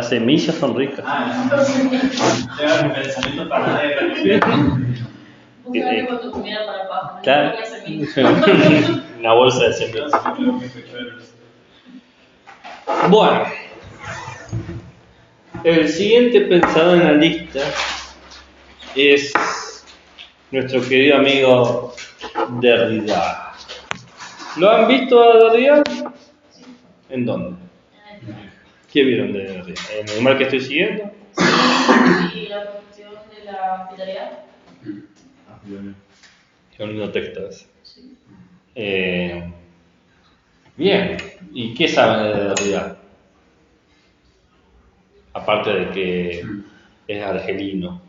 Las semillas son ricas. Lleva mi pensamiento para Justamente con tu comida para pájaros. Claro. Una bolsa de semillas. Bueno, el siguiente pensador en la lista es nuestro querido amigo Derrida. ¿Lo han visto a Derrida? ¿En dónde? ¿Qué vieron de Derrida? ¿En el animal que estoy siguiendo? Sí, y la cuestión de la hospitalidad. Qué bonito texto ese. Sí. Bien, ¿y qué saben de Derrida? Aparte de que es argelino.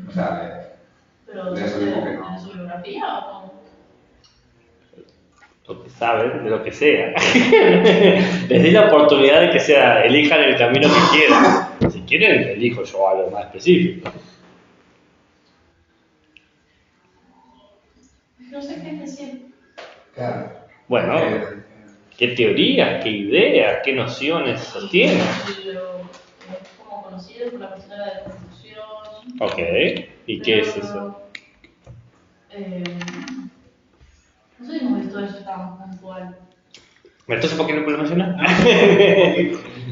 O sea, Pero de eso mismo que no. ¿en su biografía o no? Lo que saben, de lo que sea. Les di la oportunidad de que sea, elijan el camino que quieran. Si quieren, elijo yo algo más específico. No sé qué decir. Claro. Bueno, ¿qué teorías, qué ideas, qué nociones sostienen? Lo es como conocido por la cuestión de la deconstrucción. Ok, ¿y qué es eso? No sé si hemos visto eso tan puntual. Entonces, ¿por qué no lo mencionas?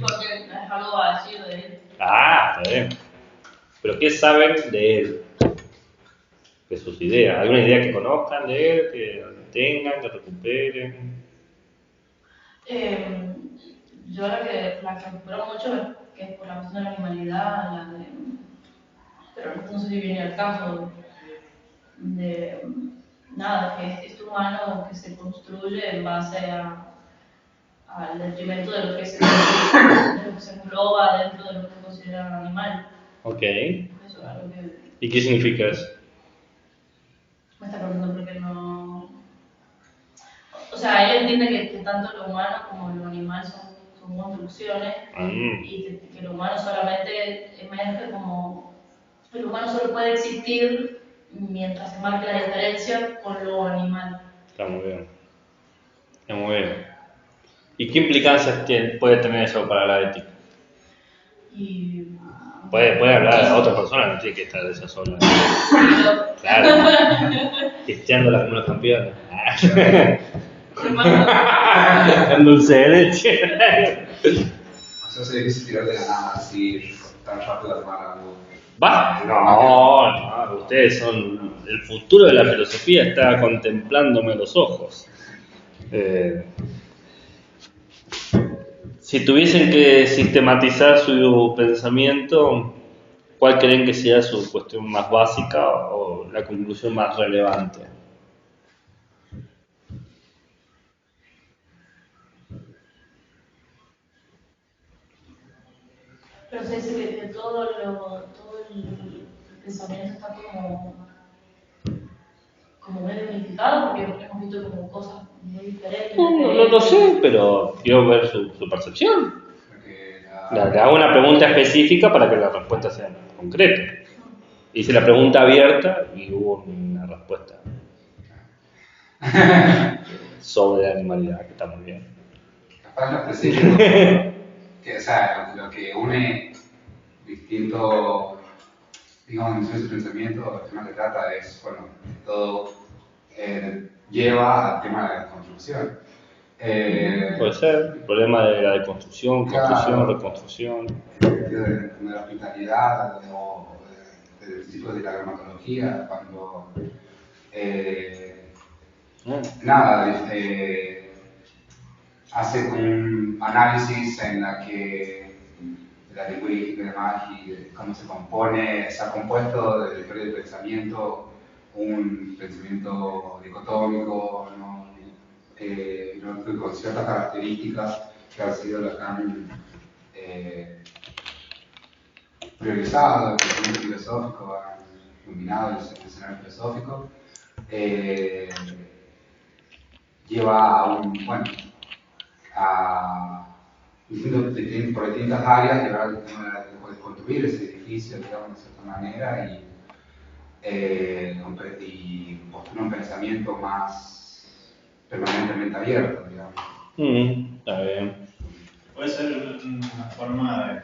Porque es algo a decir de él. Ah, está bien. ¿Pero qué saben de él? De sus ideas. ¿Alguna idea que conozcan de él, que tengan, que recuperen? Yo la que recupero mucho es que es por la cuestión de la animalidad, pero no sé si viene al caso de nada, que es humano que se construye en base al detrimento de lo que se engloba dentro de lo que se considera animal. Ok. Eso es algo que ¿Y qué significa eso? me está preguntando porque no. O sea, él entiende que tanto lo humano como lo animal son construcciones y que lo humano solamente emerge como. El humano solo puede existir mientras se marque la diferencia con lo animal. Está muy bien. Está muy bien. ¿Y qué implicancias puede tener eso para la ética? Y. Puede hablar a otra persona, no tiene que estar de esa sola. Claro. Pisteándola como los campeones. En dulce de leche. O sea, se difícil tirar de la nada así, tan rápido armar algo. ¿Va? No, ustedes son. El futuro de la filosofía está contemplándome a los ojos. Si tuviesen que sistematizar su pensamiento, ¿cuál creen que sea su cuestión más básica o la conclusión más relevante? Pero se dice que todo el pensamiento está como medio unificado, porque hemos visto como cosas muy diferentes. No lo sé, pero quiero ver su percepción. Porque Le hago una pregunta específica para que la respuesta sea concreta. Hice la pregunta abierta y hubo una respuesta sobre la animalidad, que está muy bien. capaz lo específico, que, o sea, lo que une distintos, digamos, dimensiones de pensamiento, el tema que trata es, bueno, todo lleva al tema de la construcción. Puede ser, el problema de la deconstrucción, construcción, Claro. reconstrucción. El sentido de la hospitalidad o del principio de la gramatología, cuando nada, hace un análisis en la que de la lingüística y demás y de cómo se compone, se ha compuesto del historia del pensamiento, un pensamiento dicotómico, ¿no? Con ciertas características que han sido las que han priorizado el pensamiento filosófico, han iluminado el escenario filosófico, lleva a por distintas áreas, llevar al tema de construir ese edificio, digamos, de cierta manera, y postular un pensamiento más permanentemente abierto, digamos. Está bien. Puede ser una forma de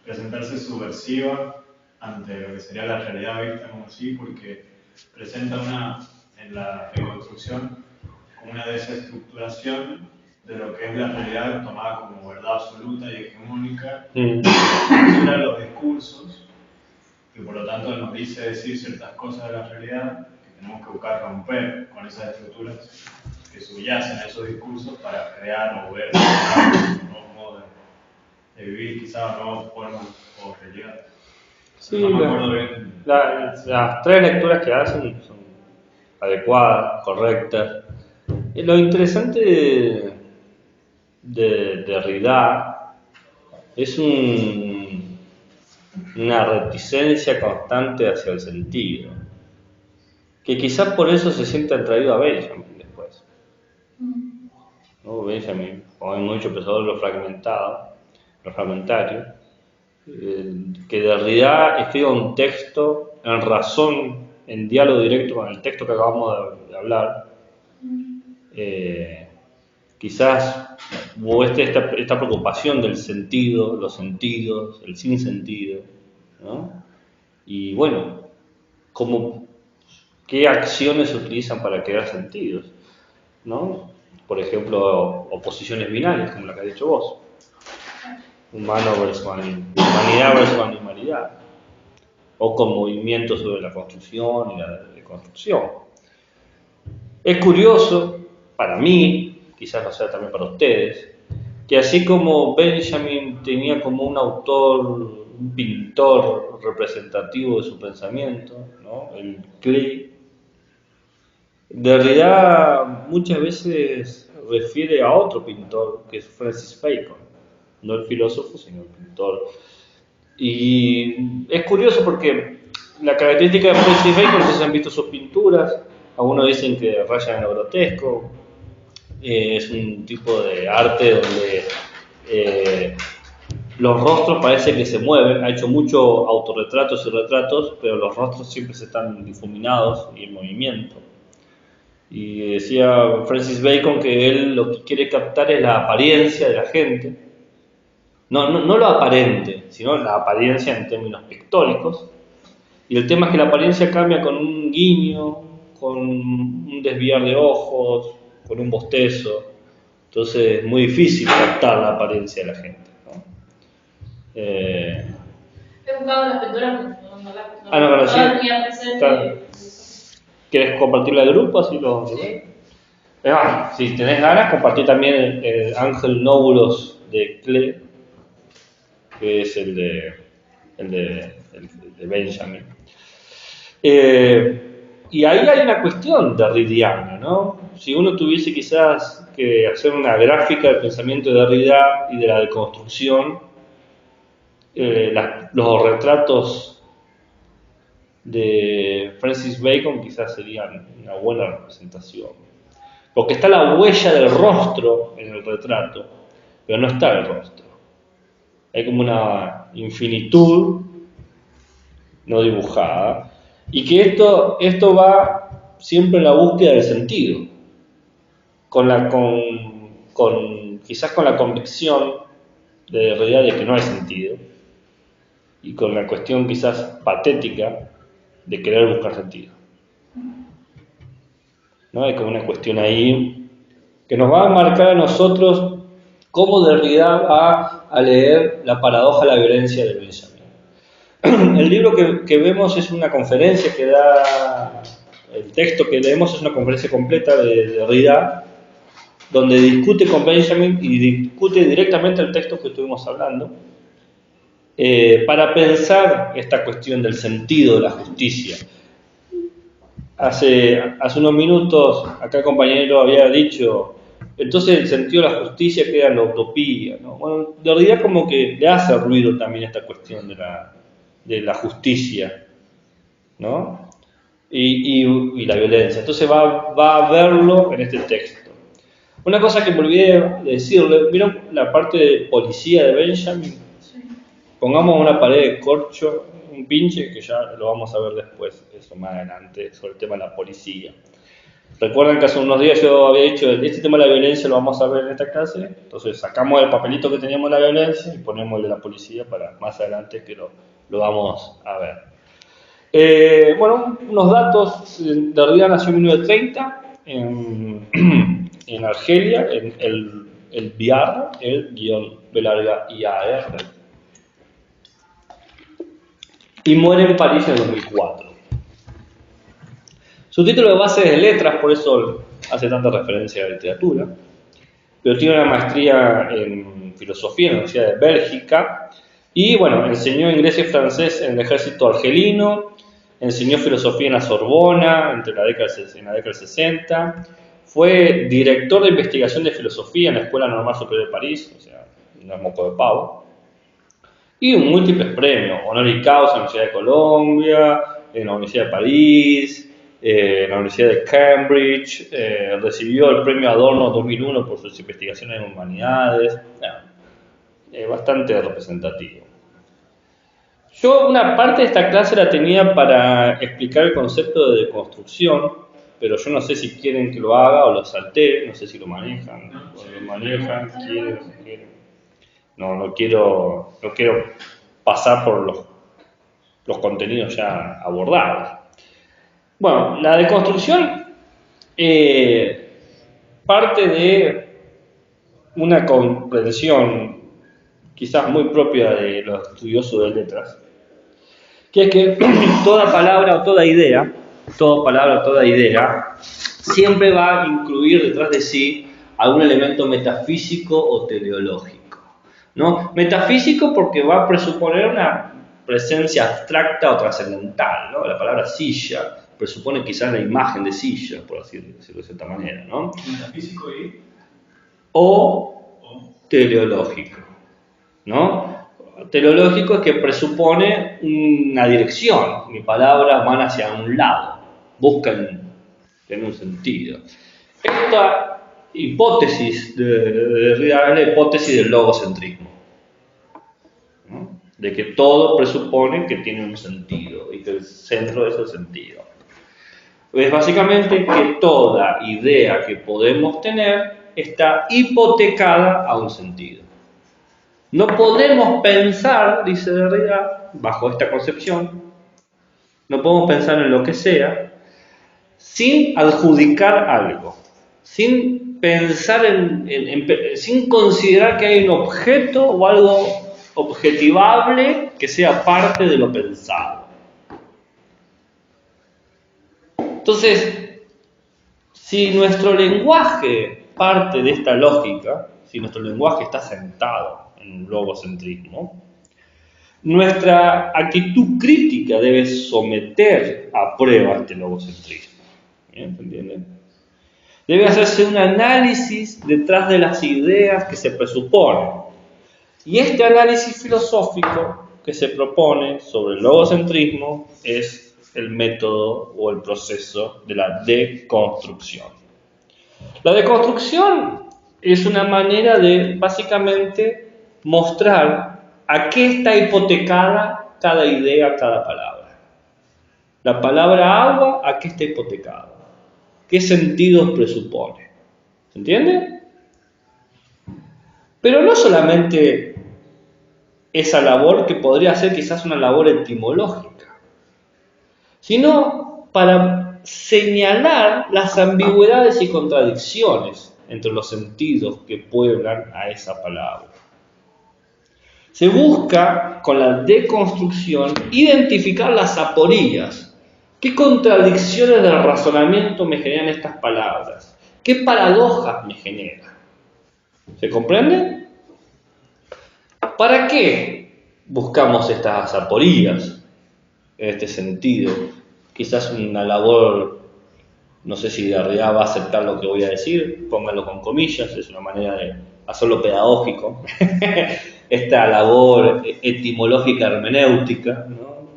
presentarse subversiva ante lo que sería la realidad vista como así, porque presenta en la reconstrucción como una desestructuración de lo que es la realidad tomada como verdad absoluta y hegemónica, censura los discursos, y por lo tanto nos dice decir ciertas cosas de la realidad que tenemos que buscar romper con esas estructuras que subyacen a esos discursos para crear o ver nuevos modos de vivir, quizás nuevas formas o realidades. Sí, No me acuerdo bien. las tres lecturas que hacen son adecuadas, correctas. Y lo interesante de Derrida es una reticencia constante hacia el sentido, que quizás por eso se siente atraído a Benjamin después. ¿No? Benjamin, como hemos dicho, empezó lo fragmentario, que Derrida escribe un texto en razón, en diálogo directo con el texto que acabamos de hablar. Quizás hubo esta preocupación del sentido, los sentidos, el sinsentido, ¿no? Y bueno, ¿qué acciones se utilizan para crear sentidos? ¿No? Por ejemplo, oposiciones binarias, como la que has dicho vos. Humano versus humanidad versus animalidad. O con movimientos sobre la construcción y la deconstrucción. Es curioso, para mí, quizás no sea también para ustedes, que así como Benjamin tenía como un autor, un pintor representativo de su pensamiento, ¿no? El Klee, Derrida muchas veces refiere a otro pintor, que es Francis Bacon, no el filósofo, sino el pintor. Y es curioso porque la característica de Francis Bacon, no sé si han visto sus pinturas, algunos dicen que rayan en lo grotesco, es un tipo de arte donde los rostros parece que se mueven, ha hecho muchos autorretratos y retratos, pero los rostros siempre están difuminados y en movimiento. Y decía Francis Bacon que él lo que quiere captar es la apariencia de la gente, no lo aparente, sino la apariencia en términos pictóricos. Y el tema es que la apariencia cambia con un guiño, con un desviar de ojos, con un bostezo. Entonces es muy difícil captar la apariencia de la gente, ¿no? He buscado las pinturas, pero sí. tenía presente. ¿Quieres compartirla de grupo? Así lo... Sí. Si tenés ganas, compartir también el Ángel Nóbulos de Klee, que es el de Benjamin. Y ahí hay una cuestión derridiana, ¿no? Si uno tuviese quizás que hacer una gráfica del pensamiento de Derrida y de la deconstrucción, los retratos de Francis Bacon quizás serían una buena representación. Porque está la huella del rostro en el retrato, pero no está el rostro. Hay como una infinitud no dibujada. Y que esto va siempre en la búsqueda del sentido. Quizás con la convicción de realidad de que no hay sentido. Y con la cuestión quizás patética de querer buscar sentido. ¿No? Hay como una cuestión ahí que nos va a marcar a nosotros cómo Derrida va a leer La paradoja de la violencia de Benjamin. El libro que vemos es una conferencia que da, el texto que leemos es una conferencia completa de Derrida, donde discute con Benjamin y discute directamente el texto que estuvimos hablando, para pensar esta cuestión del sentido de la justicia. Hace unos minutos acá el compañero había dicho, entonces el sentido de la justicia queda en la utopía, ¿no? Bueno, Derrida como que le hace ruido también esta cuestión de la justicia, ¿no? Y la violencia. Entonces va a verlo en este texto. Una cosa que me olvidé de decirle, ¿vieron la parte de policía de Benjamin? Sí. Pongamos una pared de corcho, un pinche, que ya lo vamos a ver después, eso más adelante, sobre el tema de la policía. Recuerden que hace unos días yo había dicho, este tema de la violencia lo vamos a ver en esta clase, entonces sacamos el papelito que teníamos de la violencia y ponemos el de la policía para más adelante que lo vamos a ver. Bueno, unos datos. Derrida nació en 1930 en Argelia, en el Biar, el guión B larga IAR, y muere en París en 2004. Su título de base es de letras, por eso hace tanta referencia a la literatura, pero tiene una maestría en filosofía en la Universidad de Bélgica y bueno, enseñó inglés y francés en el ejército argelino, enseñó filosofía en la Sorbona en la década del 60, fue director de investigación de filosofía en la Escuela Normal Superior de París, o sea, no es moco de pavo, y múltiples premios, honoris causa en la Universidad de Colombia, en la Universidad de París, en la Universidad de Cambridge, recibió el premio Adorno 2001 por sus investigaciones en humanidades, bastante representativo. Yo una parte de esta clase la tenía para explicar el concepto de deconstrucción, pero yo no sé si quieren que lo haga o lo saltee, no sé si lo manejan, quieren. No quiero pasar por los contenidos ya abordados. Bueno, la deconstrucción parte de una comprensión quizás muy propia de los estudiosos de letras, que es que toda palabra o toda idea siempre va a incluir detrás de sí algún elemento metafísico o teleológico, ¿no? Metafísico porque va a presuponer una presencia abstracta o trascendental, ¿no? La palabra silla presupone quizás la imagen de silla, por así decirlo de cierta manera, ¿no? Metafísico o teleológico, ¿no? Teleológico es que presupone una dirección, mis palabras van hacia un lado, buscan tener un sentido. Esta hipótesis de Derrida es la hipótesis del logocentrismo, ¿no? De que todo presupone que tiene un sentido y que el centro es el sentido. Es básicamente que toda idea que podemos tener está hipotecada a un sentido. No podemos pensar, dice Derrida, bajo esta concepción, no podemos pensar en lo que sea sin adjudicar algo, sin pensar sin considerar que hay un objeto o algo objetivable que sea parte de lo pensado. Entonces, si nuestro lenguaje parte de esta lógica, si nuestro lenguaje está sentado en un logocentrismo, nuestra actitud crítica debe someter a prueba este logocentrismo. ¿Bien? ¿Se entiende? Debe hacerse un análisis detrás de las ideas que se presuponen. Y este análisis filosófico que se propone sobre el logocentrismo es el método o el proceso de la deconstrucción. La deconstrucción es una manera de básicamente mostrar a qué está hipotecada cada idea, cada palabra. La palabra agua, ¿a qué está hipotecada? ¿Qué sentidos presupone? ¿Se entiende? Pero no solamente esa labor que podría ser quizás una labor etimológica, sino para señalar las ambigüedades y contradicciones entre los sentidos que pueblan a esa palabra. Se busca, con la deconstrucción, identificar las aporías. ¿Qué contradicciones del razonamiento me generan estas palabras? ¿Qué paradojas me generan? ¿Se comprende? ¿Para qué buscamos estas aporías en este sentido? Quizás una labor, no sé si Derrida va a aceptar lo que voy a decir, pónganlo con comillas, es una manera de hacerlo pedagógico. Esta labor etimológica hermenéutica, ¿no?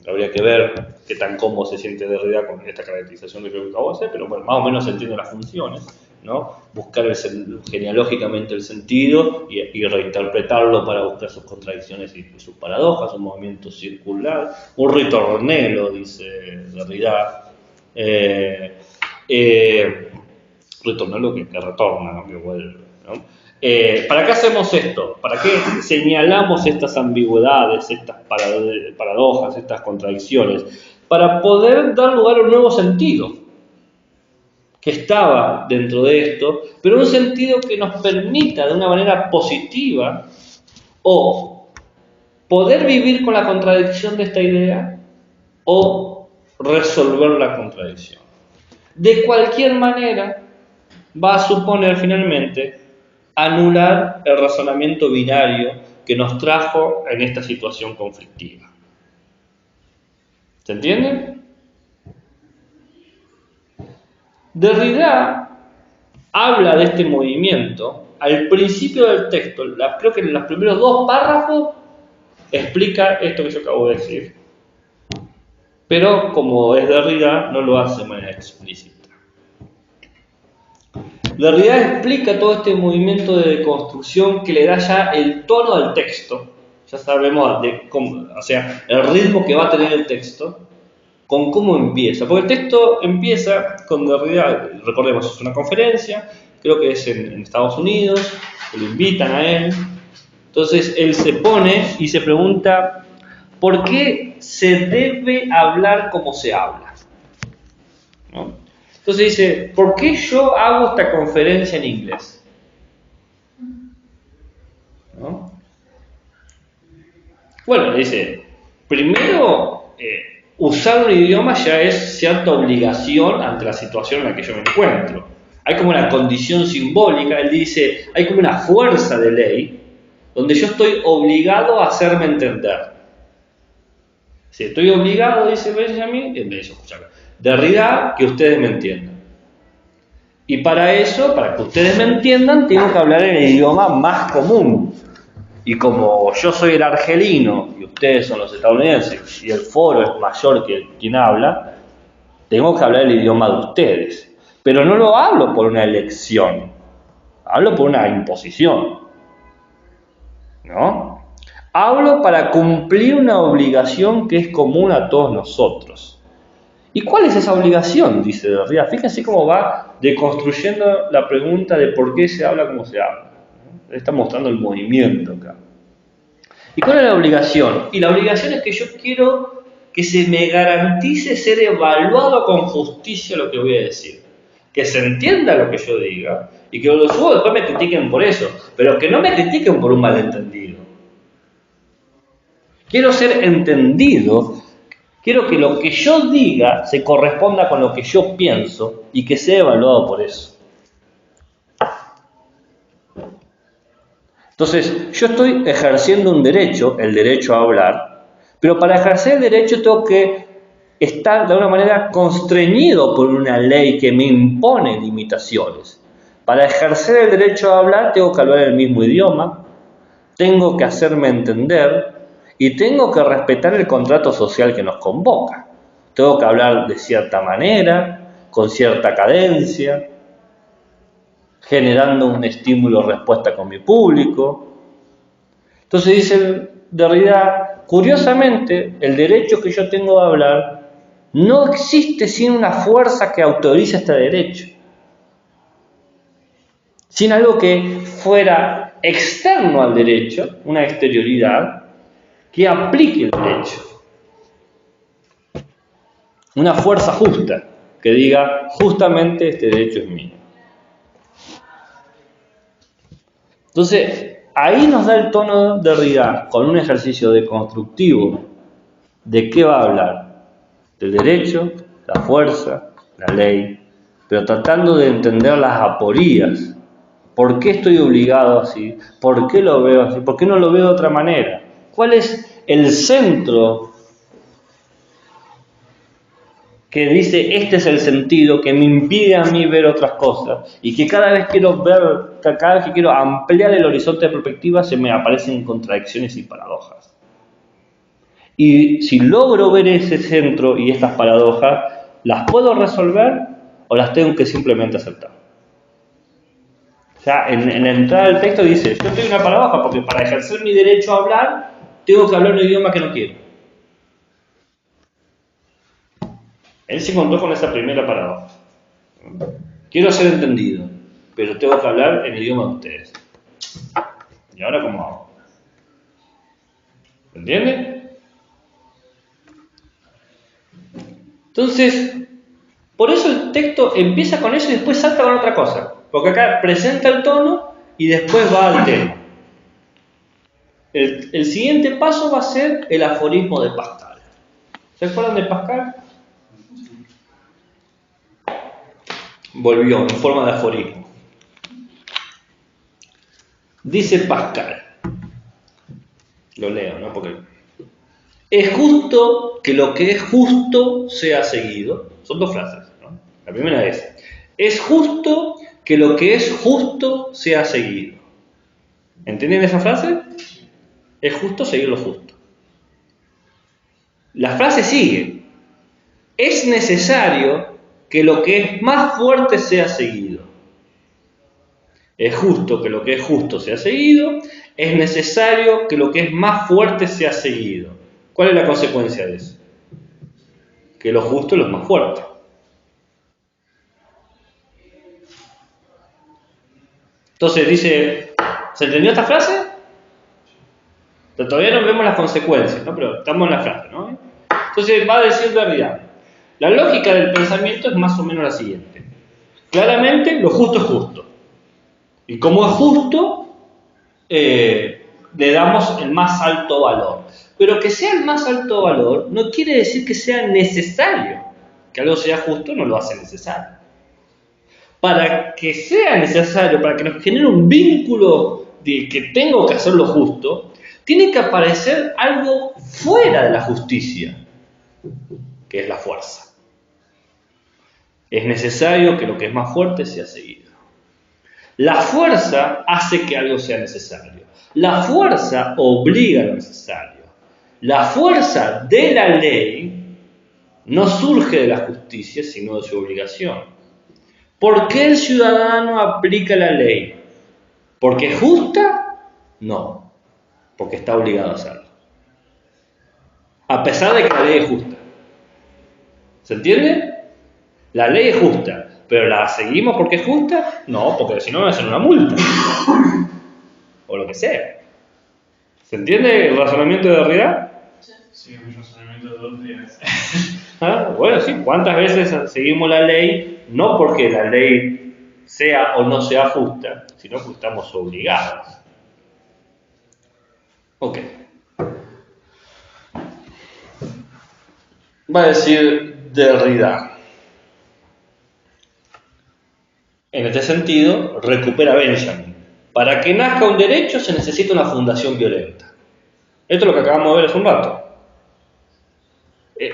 Habría que ver qué tan cómodo se siente Derrida con esta caracterización que creo que acabo de hacer, pero bueno, más o menos se entienden las funciones, ¿no? Buscar genealógicamente el sentido y reinterpretarlo para buscar sus contradicciones y sus paradojas, un movimiento circular, un ritornello, dice Derrida, Retornar lo que retorna, no que vuelve, ¿no? ¿Para qué hacemos esto? ¿Para qué señalamos estas ambigüedades, estas paradojas, estas contradicciones? Para poder dar lugar a un nuevo sentido que estaba dentro de esto, pero un sentido que nos permita de una manera positiva o poder vivir con la contradicción de esta idea o resolver la contradicción. De cualquier manera, va a suponer finalmente anular el razonamiento binario que nos trajo en esta situación conflictiva. ¿Se entiende? Derrida habla de este movimiento al principio del texto. Creo que en los primeros 2 párrafos explica esto que yo acabo de decir. Pero como es Derrida, no lo hace de manera explícita. Derrida explica todo este movimiento de deconstrucción que le da ya el tono al texto. Ya sabemos el ritmo que va a tener el texto, con cómo empieza. Porque el texto empieza con Derrida, recordemos, es una conferencia, creo que es en Estados Unidos, que lo invitan a él. Entonces él se pone y se pregunta, ¿por qué se debe hablar como se habla? ¿No? Entonces dice, ¿por qué yo hago esta conferencia en inglés? ¿No? Bueno, dice, primero, usar un idioma ya es cierta obligación ante la situación en la que yo me encuentro. Hay como una condición simbólica, él dice, hay como una fuerza de ley donde yo estoy obligado a hacerme entender. Si estoy obligado, dice Benjamin, Derrida, que ustedes me entiendan. Y para eso, para que ustedes me entiendan, tengo que hablar en el idioma más común. Y como yo soy el argelino y ustedes son los estadounidenses y el foro es mayor que quien habla, tengo que hablar el idioma de ustedes. Pero no lo hablo por una elección, hablo por una imposición, ¿no? Hablo para cumplir una obligación que es común a todos nosotros. ¿Y cuál es esa obligación? Dice Derrida. Fíjense cómo va deconstruyendo la pregunta de por qué se habla como se habla. Está mostrando el movimiento acá. ¿Y cuál es la obligación? Y la obligación es que yo quiero que se me garantice ser evaluado con justicia lo que voy a decir. Que se entienda lo que yo diga y que los subo después me critiquen por eso, pero que no me critiquen por un malentendido. Quiero ser entendido, quiero que lo que yo diga se corresponda con lo que yo pienso y que sea evaluado por eso. Entonces, yo estoy ejerciendo un derecho, el derecho a hablar, pero para ejercer el derecho tengo que estar de alguna manera constreñido por una ley que me impone limitaciones. Para ejercer el derecho a hablar tengo que hablar el mismo idioma, tengo que hacerme entender y tengo que respetar el contrato social que nos convoca. Tengo que hablar de cierta manera, con cierta cadencia, generando un estímulo-respuesta con mi público. Entonces dice Derrida, curiosamente, el derecho que yo tengo de hablar no existe sin una fuerza que autorice este derecho, sin algo que fuera externo al derecho, una exterioridad, que aplique el derecho. Una fuerza justa, que diga, justamente este derecho es mío. Entonces, ahí nos da el tono de Derrida, con un ejercicio deconstructivo. ¿De qué va a hablar? Del derecho, la fuerza, la ley, pero tratando de entender las aporías. ¿Por qué estoy obligado así? ¿Por qué lo veo así? ¿Por qué no lo veo de otra manera? ¿Cuál es el centro que dice, este es el sentido que me impide a mí ver otras cosas y que cada vez que quiero ampliar el horizonte de perspectiva se me aparecen contradicciones y paradojas? Y si logro ver ese centro y estas paradojas, ¿las puedo resolver o las tengo que simplemente aceptar? O sea, en la entrada del texto dice, yo tengo una paradoja porque para ejercer mi derecho a hablar, tengo que hablar un idioma que no quiero. Él se encontró con esa primera paradoja. Quiero ser entendido, pero tengo que hablar en el idioma de ustedes. ¿Y ahora cómo hago? ¿Entienden? Entonces, por eso el texto empieza con eso y después salta con otra cosa. Porque acá presenta el tono y después va al tema. El siguiente paso va a ser el aforismo de Pascal. ¿Se acuerdan de Pascal? Volvió en forma de aforismo. Dice Pascal. Lo leo, ¿no? Porque es justo que lo que es justo sea seguido. Son dos frases, ¿no? La primera es justo que lo que es justo sea seguido. ¿Entienden esa frase? Es justo seguir lo justo. La frase sigue. Es necesario que lo que es más fuerte sea seguido. Es justo que lo que es justo sea seguido. Es necesario que lo que es más fuerte sea seguido. ¿Cuál es la consecuencia de eso? Que lo justo es lo más fuerte. Entonces dice, ¿se entendió esta frase? Todavía no vemos las consecuencias, ¿no? Pero estamos en la frase, ¿no? Entonces va a decir Derrida. La lógica del pensamiento es más o menos la siguiente. Claramente, lo justo es justo. Y como es justo, le damos el más alto valor. Pero que sea el más alto valor no quiere decir que sea necesario. Que algo sea justo no lo hace necesario. Para que sea necesario, para que nos genere un vínculo de que tengo que hacer lo justo, tiene que aparecer algo fuera de la justicia, que es la fuerza. Es necesario que lo que es más fuerte sea seguido. La fuerza hace que algo sea necesario. La fuerza obliga a lo necesario. La fuerza de la ley no surge de la justicia, sino de su obligación. ¿Por qué el ciudadano aplica la ley? ¿Porque es justa? No, porque está obligado a hacerlo. A pesar de que la ley es justa. ¿Se entiende? La ley es justa, pero ¿la seguimos porque es justa? No, porque si no me hacen una multa. O lo que sea. ¿Se entiende el razonamiento de Derrida? Sí, mi razonamiento de 2 días. ¿Ah? Bueno, sí. ¿Cuántas veces seguimos la ley? No porque la ley sea o no sea justa, sino porque estamos obligados. Ok. Va a decir Derrida. En este sentido, recupera Benjamin. Para que nazca un derecho se necesita una fundación violenta. Esto es lo que acabamos de ver hace un rato.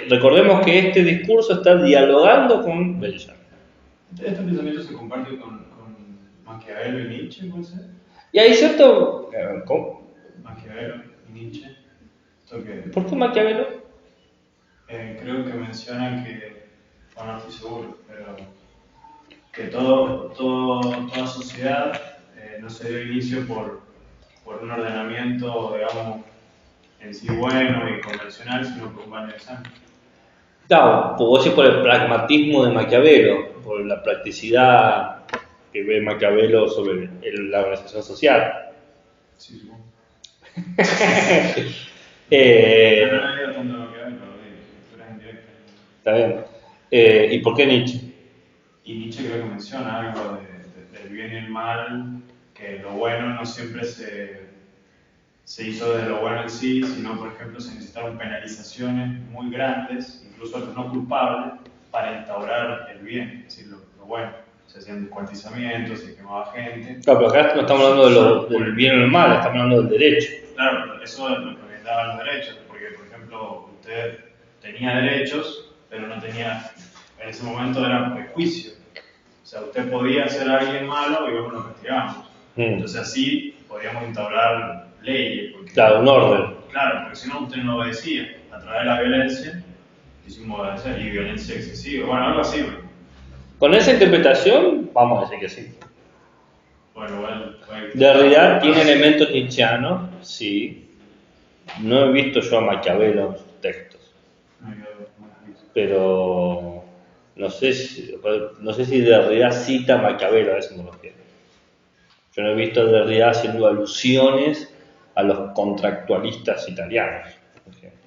Recordemos que este discurso está dialogando con Benjamin. ¿Este pensamiento se comparte con Maquiavelo y Nietzsche, puede ser? Y hay cierto... ¿Cómo? Maquiavelo y Nietzsche. ¿Esto qué? ¿Por qué Maquiavelo? Creo que mencionan que, bueno, no estoy seguro, pero que toda sociedad no se dio inicio por un ordenamiento, digamos, en sí bueno y convencional, sino por un baño de sangre. Claro, vos decís por el pragmatismo de Maquiavelo, por la practicidad que ve Maquiavelo sobre la organización social. Sí, supongo. No he leído tanto Maquiavelo, lecturas indirectas. Está bien. ¿Y por qué Nietzsche? Y Nietzsche creo que menciona algo del bien y el mal, que lo bueno no siempre se hizo de lo bueno en sí, sino, por ejemplo, se necesitaron penalizaciones muy grandes, incluso hasta no culpables, para instaurar el bien, es decir, lo bueno. Se hacían descuartizamientos, se quemaba gente. Claro, pero acá no estamos hablando del bien o el mal, estamos hablando del derecho. Claro, pero eso es lo que le daban los derechos, porque, por ejemplo, usted tenía derechos, pero no tenía, en ese momento era prejuicio. O sea, usted podía ser alguien malo y luego lo castigamos. Entonces así podíamos instaurar leyes. Porque, claro, un orden. Claro, porque si no usted no obedecía. A través de la violencia, hicimos obedecer, y violencia excesiva. Bueno, algo así. Con esa interpretación, vamos a decir que sí. Bueno, igual. Derrida tiene elementos nietzscheanos, sí. No he visto yo a Maquiavelo en sus textos. Pero No sé si Derrida cita a Maquiavelo, a eso me refiero. Yo no he visto a Derrida haciendo alusiones a los contractualistas italianos, por ejemplo.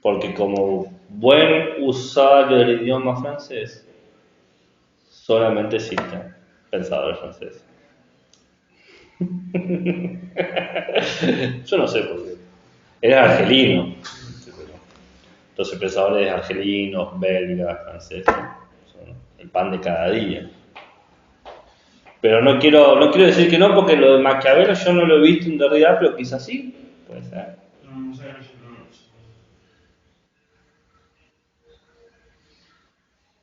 Porque como buen usuario del idioma francés, solamente cita pensadores franceses. Yo no sé por qué. Era argelino. Entonces pensadores argelinos, belgas, franceses, son el pan de cada día. Pero no quiero decir que no, porque lo de Maquiavelo yo no lo he visto en Derrida, pero quizás sí, puede ser. No sé.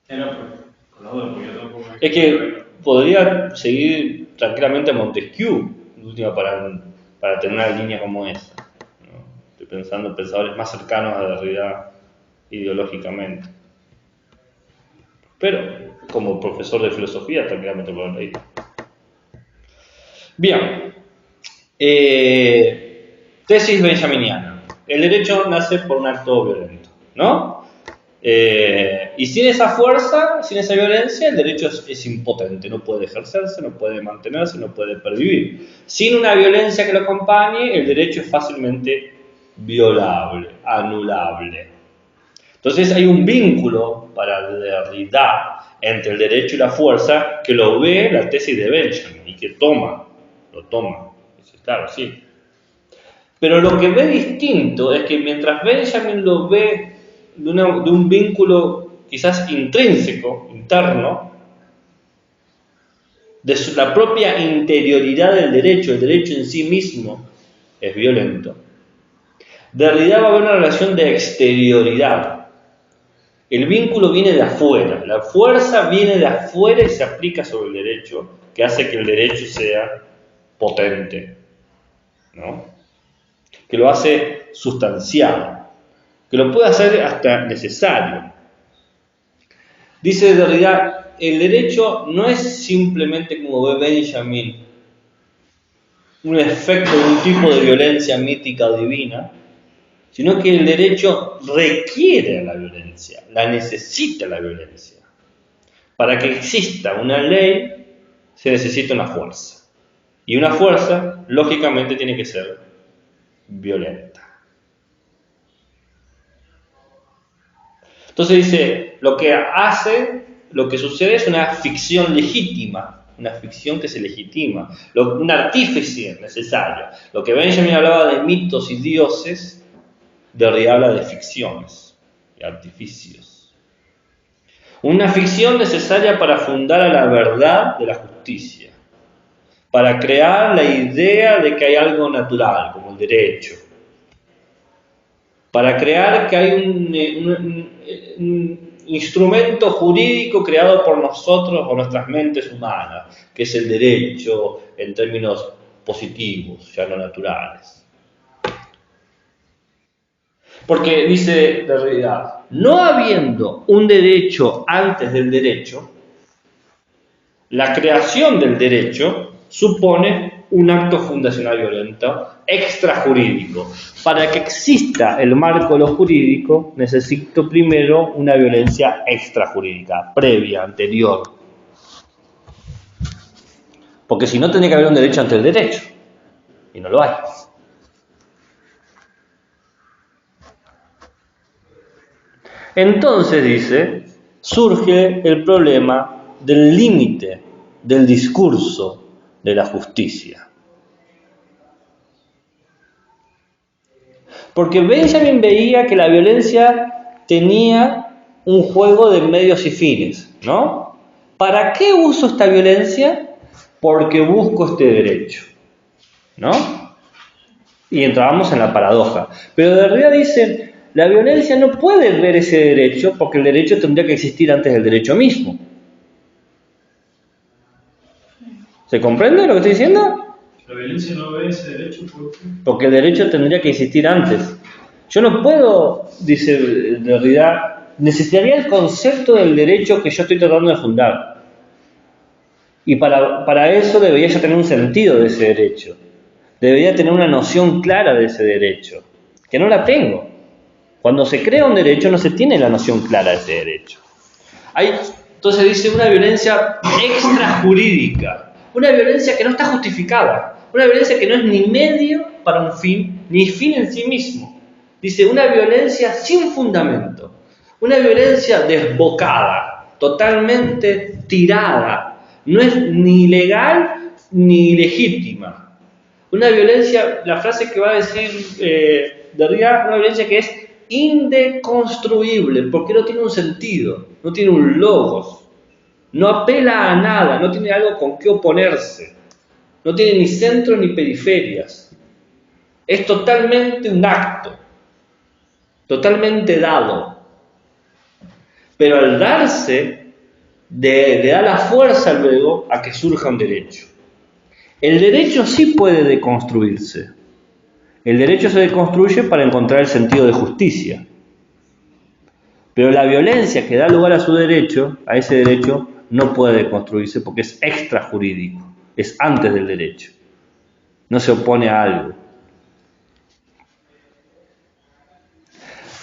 Era por la duda, porque yo tampoco. Es que podría seguir tranquilamente a Montesquieu, de última, para tener una línea como esa, ¿no? Estoy pensando en pensadores más cercanos a Derrida ideológicamente. Pero como profesor de filosofía tranquilamente lo he leído. Bien. Tesis benjaminiana. El derecho nace por un acto violento, ¿no? Y sin esa fuerza, sin esa violencia, el derecho es impotente, no puede ejercerse, no puede mantenerse, no puede pervivir. Sin una violencia que lo acompañe, el derecho es fácilmente violable, anulable. Entonces hay un vínculo para Derrida entre el derecho y la fuerza que lo ve la tesis de Benjamin y que lo toma. Dice, claro, sí. Pero lo que ve distinto es que mientras Benjamin lo ve de un vínculo quizás intrínseco, interno, de la propia interioridad del derecho, el derecho en sí mismo es violento. Derrida va a haber una relación de exterioridad. El vínculo viene de afuera, la fuerza viene de afuera y se aplica sobre el derecho, que hace que el derecho sea potente, ¿no? Que lo hace sustancial, que lo puede hacer hasta necesario. Dice Derrida, el derecho no es simplemente, como ve Benjamin, un efecto de un tipo de violencia mítica o divina, sino que el derecho requiere la violencia, la necesita la violencia. Para que exista una ley, se necesita una fuerza. Y una fuerza, lógicamente, tiene que ser violenta. Entonces dice, lo que sucede es una ficción legítima, una ficción que se legitima, un artífice necesario. Lo que Benjamin hablaba de mitos y dioses, Derrida habla de ficciones y artificios. Una ficción necesaria para fundar a la verdad de la justicia, para crear la idea de que hay algo natural, como el derecho, para crear que hay un instrumento jurídico creado por nosotros o nuestras mentes humanas, que es el derecho en términos positivos, ya no naturales. Porque dice Derrida, no habiendo un derecho antes del derecho, la creación del derecho supone un acto fundacional violento extrajurídico. Para que exista el marco de lo jurídico, necesito primero una violencia extrajurídica, previa, anterior. Porque si no, tendría que haber un derecho ante el derecho. Y no lo hay. Entonces, dice, surge el problema del límite del discurso de la justicia. Porque Benjamin veía que la violencia tenía un juego de medios y fines, ¿no? ¿Para qué uso esta violencia? Porque busco este derecho, ¿no? Y entrábamos en la paradoja. Pero Derrida dice, la violencia no puede ver ese derecho porque el derecho tendría que existir antes del derecho mismo. ¿Se comprende lo que estoy diciendo? La violencia no ve ese derecho porque el derecho tendría que existir antes. Yo no puedo, dice Derrida, necesitaría el concepto del derecho que yo estoy tratando de fundar. Y para eso debería yo tener un sentido de ese derecho. Debería tener una noción clara de ese derecho, que no la tengo. Cuando se crea un derecho no se tiene la noción clara de ese derecho. Entonces dice una violencia extrajurídica, una violencia que no está justificada, una violencia que no es ni medio para un fin, ni fin en sí mismo. Dice una violencia sin fundamento, una violencia desbocada, totalmente tirada, no es ni legal ni legítima. Una violencia, la frase que va a decir Derrida, una violencia que es indeconstruible, porque no tiene un sentido, no tiene un logos, no apela a nada, no tiene algo con qué oponerse, no tiene ni centro ni periferias. Es totalmente un acto, totalmente dado. Pero al darse, le da la fuerza luego a que surja un derecho. El derecho sí puede deconstruirse. El derecho se deconstruye para encontrar el sentido de justicia. Pero la violencia que da lugar a su derecho, a ese derecho, no puede deconstruirse porque es extrajurídico, es antes del derecho. No se opone a algo.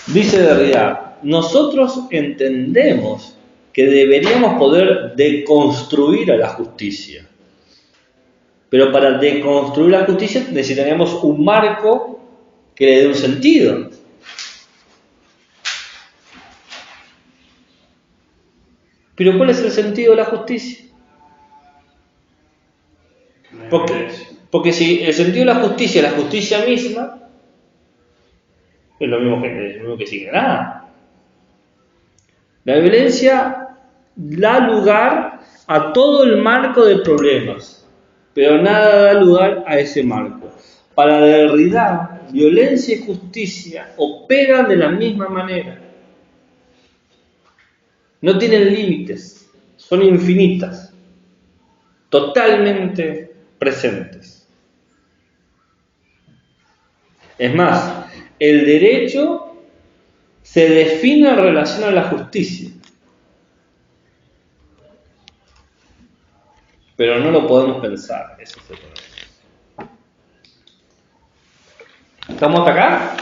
Dice Derrida, nosotros entendemos que deberíamos poder deconstruir a la justicia. Pero para deconstruir la justicia necesitaríamos un marco que le dé un sentido. Pero ¿cuál es el sentido de la justicia? Porque si el sentido de la justicia misma, es lo mismo que sin nada. La violencia da lugar a todo el marco de problemas, pero nada da lugar a ese marco. Para Derrida, violencia y justicia operan de la misma manera. No tienen límites, son infinitas, totalmente presentes. Es más, el derecho se define en relación a la justicia, pero no lo podemos pensar, eso es el problema. ¿Estamos hasta acá?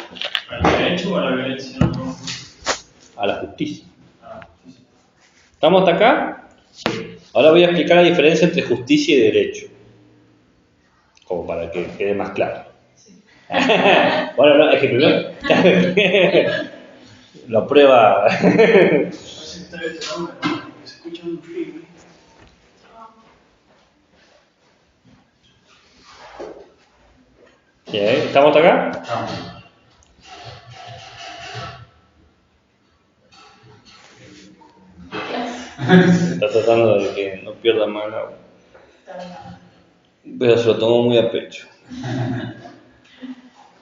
¿Al derecho o a la violencia? A la justicia. ¿Estamos hasta acá? Ahora voy a explicar la diferencia entre justicia y derecho, como para que quede más claro. Bueno, no, es que primero lo prueba. Bien, ¿estamos hasta acá? Está tratando de que no pierda más el agua, pero se lo tomó muy a pecho.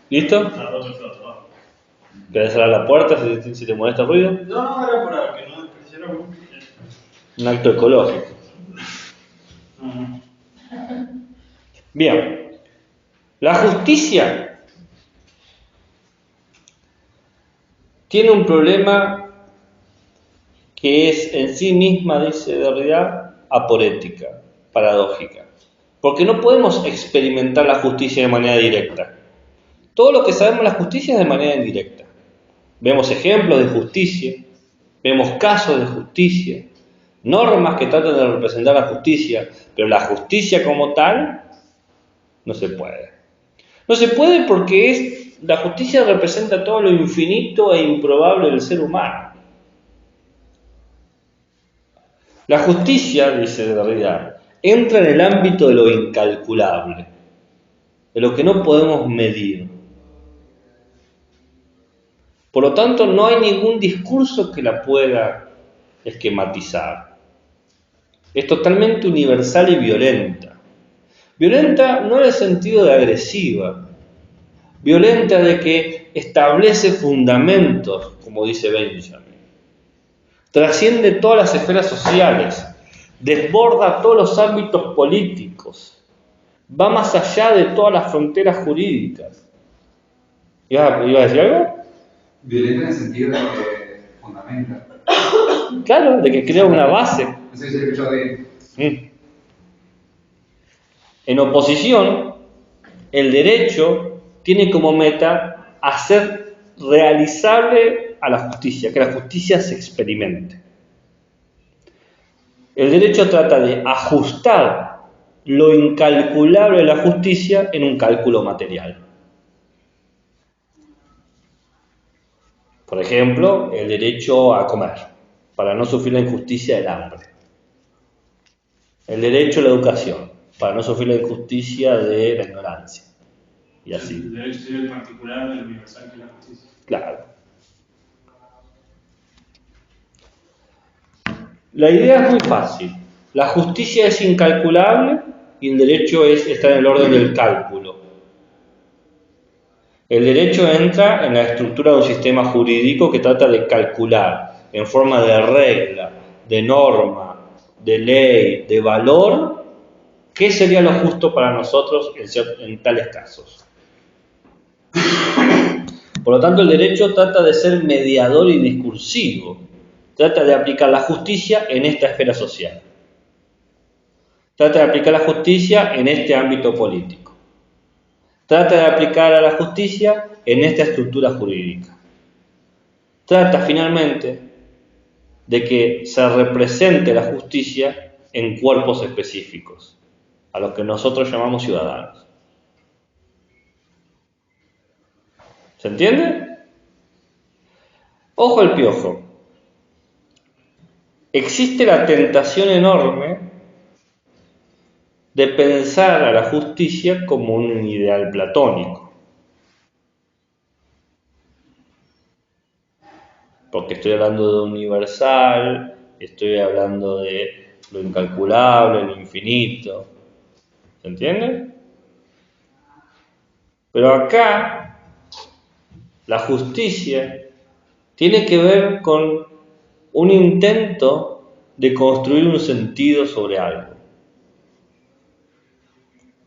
¿Listo? ¿Querés cerrar la puerta si te molesta el ruido? No, era para que no despreciara mucho. Un acto ecológico. Bien. La justicia tiene un problema que es en sí misma, dice Derrida, aporética, paradójica. Porque no podemos experimentar la justicia de manera directa. Todo lo que sabemos de la justicia es de manera indirecta. Vemos ejemplos de justicia, vemos casos de justicia, normas que tratan de representar la justicia, pero la justicia como tal no se puede. No se puede porque la justicia representa todo lo infinito e improbable del ser humano. La justicia, dice Derrida, entra en el ámbito de lo incalculable, de lo que no podemos medir. Por lo tanto, no hay ningún discurso que la pueda esquematizar. Es totalmente universal y violenta. Violenta no en el sentido de agresiva, violenta de que establece fundamentos, como dice Benjamin. Trasciende todas las esferas sociales, desborda todos los ámbitos políticos, va más allá de todas las fronteras jurídicas. ¿Iba a decir algo? Violenta en el sentido de que fundamenta. Claro, de que crea una base. No sé si se escuchó bien. En oposición, el derecho tiene como meta hacer realizable a la justicia, que la justicia se experimente. El derecho trata de ajustar lo incalculable de la justicia en un cálculo material. Por ejemplo, el derecho a comer, para no sufrir la injusticia del hambre. El derecho a la educación, para no sufrir la injusticia de la ignorancia. Y así. El derecho sería el particular del universal que es la justicia. Claro. La idea es muy fácil. La justicia es incalculable y el derecho está en el orden del cálculo. El derecho entra en la estructura de un sistema jurídico que trata de calcular en forma de regla, de norma, de ley, de valor, qué sería lo justo para nosotros en tales casos. Por lo tanto, el derecho trata de ser mediador y discursivo. Trata de aplicar la justicia en esta esfera social. Trata de aplicar la justicia en este ámbito político. Trata de aplicar a la justicia en esta estructura jurídica. Trata finalmente de que se represente la justicia en cuerpos específicos, a los que nosotros llamamos ciudadanos. ¿Se entiende? Ojo al piojo. Existe la tentación enorme de pensar a la justicia como un ideal platónico. Porque estoy hablando de universal, estoy hablando de lo incalculable, lo infinito. ¿Se entiende? Pero acá, la justicia tiene que ver con un intento de construir un sentido sobre algo,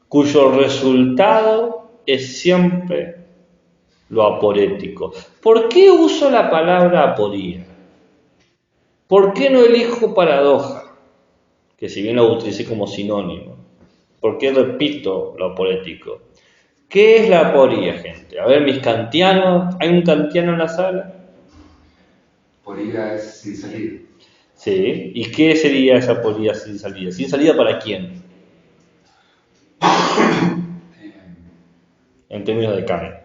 cuyo resultado es siempre lo aporético. ¿Por qué uso la palabra aporía? ¿Por qué no elijo paradoja? Que si bien lo utilicé como sinónimo. ¿Por qué repito lo aporético? ¿Qué es la aporía, gente? A ver, mis kantianos, ¿hay un kantiano en la sala? Aporía es sin salida. Sí, ¿y qué sería esa aporía sin salida? ¿Sin salida para quién? En términos de Kant.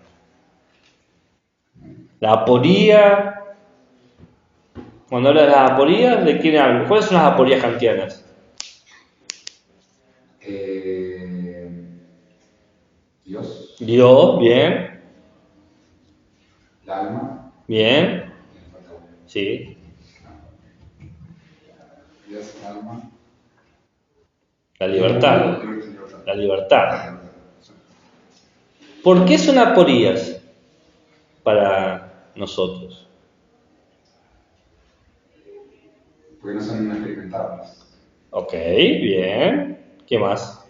La aporía, cuando habla de las aporías, ¿de quién habla? ¿Cuáles son las aporías kantianas? Dios. Dios, bien. El alma. Bien. Sí. Dios, el alma. La libertad. La libertad. ¿Por qué son aporías para nosotros? Porque no son experimentables. Ok, bien. ¿Qué más?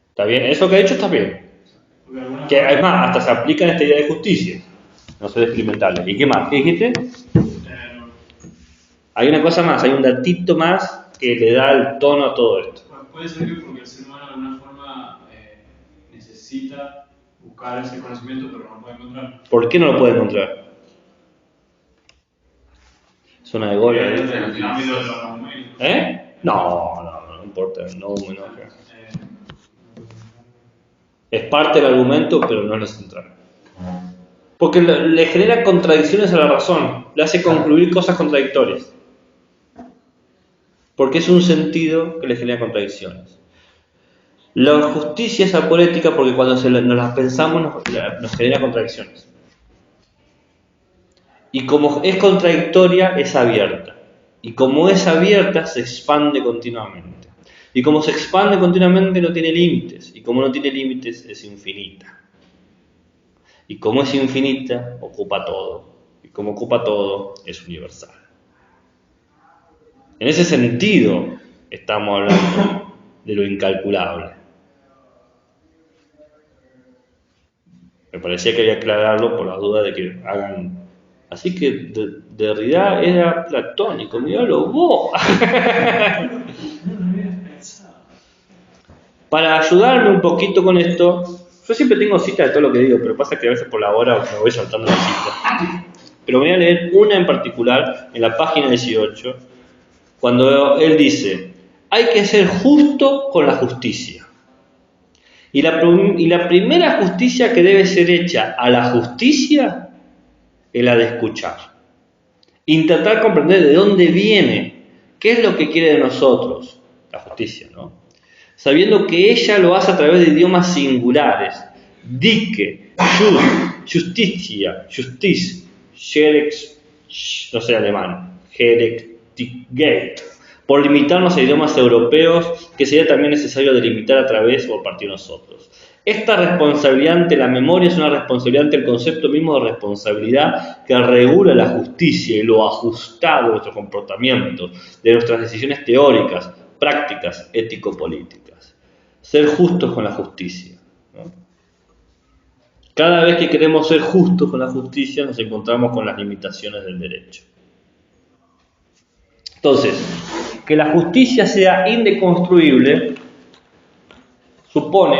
¿Está bien? Eso que he dicho está bien. Que además hasta se aplica en esta idea de justicia. No ser experimentales. ¿Y qué más? ¿Qué dijiste? Hay una cosa más, hay un datito más que le da el tono a todo esto. Puede ser que porque el ser humano de alguna forma necesita buscar ese conocimiento, pero no lo puede encontrar. ¿Por qué no lo puede encontrar? Zona de gol. En el ámbito de los numéricos. No importa, no. Es parte del argumento, pero no es lo central. Porque le genera contradicciones a la razón, le hace concluir cosas contradictorias. Porque es un sentido que le genera contradicciones. La justicia es aporética porque cuando nos las pensamos nos genera contradicciones. Y como es contradictoria, es abierta. Y como es abierta, se expande continuamente. Y como se expande continuamente, no tiene límites. Y como no tiene límites, es infinita. Y como es infinita, ocupa todo. Y como ocupa todo, es universal. En ese sentido, estamos hablando de lo incalculable. Me parecía que había que aclararlo por la duda de que hagan... Así que Derrida era platónico, míralo vos. Para ayudarme un poquito con esto, yo siempre tengo cita de todo lo que digo, pero pasa que a veces por la hora me voy saltando la cita. Pero voy a leer una en particular, en la página 18, cuando él dice, hay que ser justo con la justicia. Y la primera justicia que debe ser hecha a la justicia es la de escuchar. Intentar comprender de dónde viene, qué es lo que quiere de nosotros, la justicia, ¿no? Sabiendo que ella lo hace a través de idiomas singulares. Dike, justicia, justice, no sé alemán, Gerechtigkeit, por limitarnos a idiomas europeos que sería también necesario delimitar a través o a partir de nosotros. Esta responsabilidad ante la memoria es una responsabilidad ante el concepto mismo de responsabilidad que regula la justicia y lo ajustado de nuestros comportamientos, de nuestras decisiones teóricas, prácticas, ético-políticas. Ser justos con la justicia, ¿no? Cada vez que queremos ser justos con la justicia nos encontramos con las limitaciones del derecho. Entonces, que la justicia sea indeconstruible supone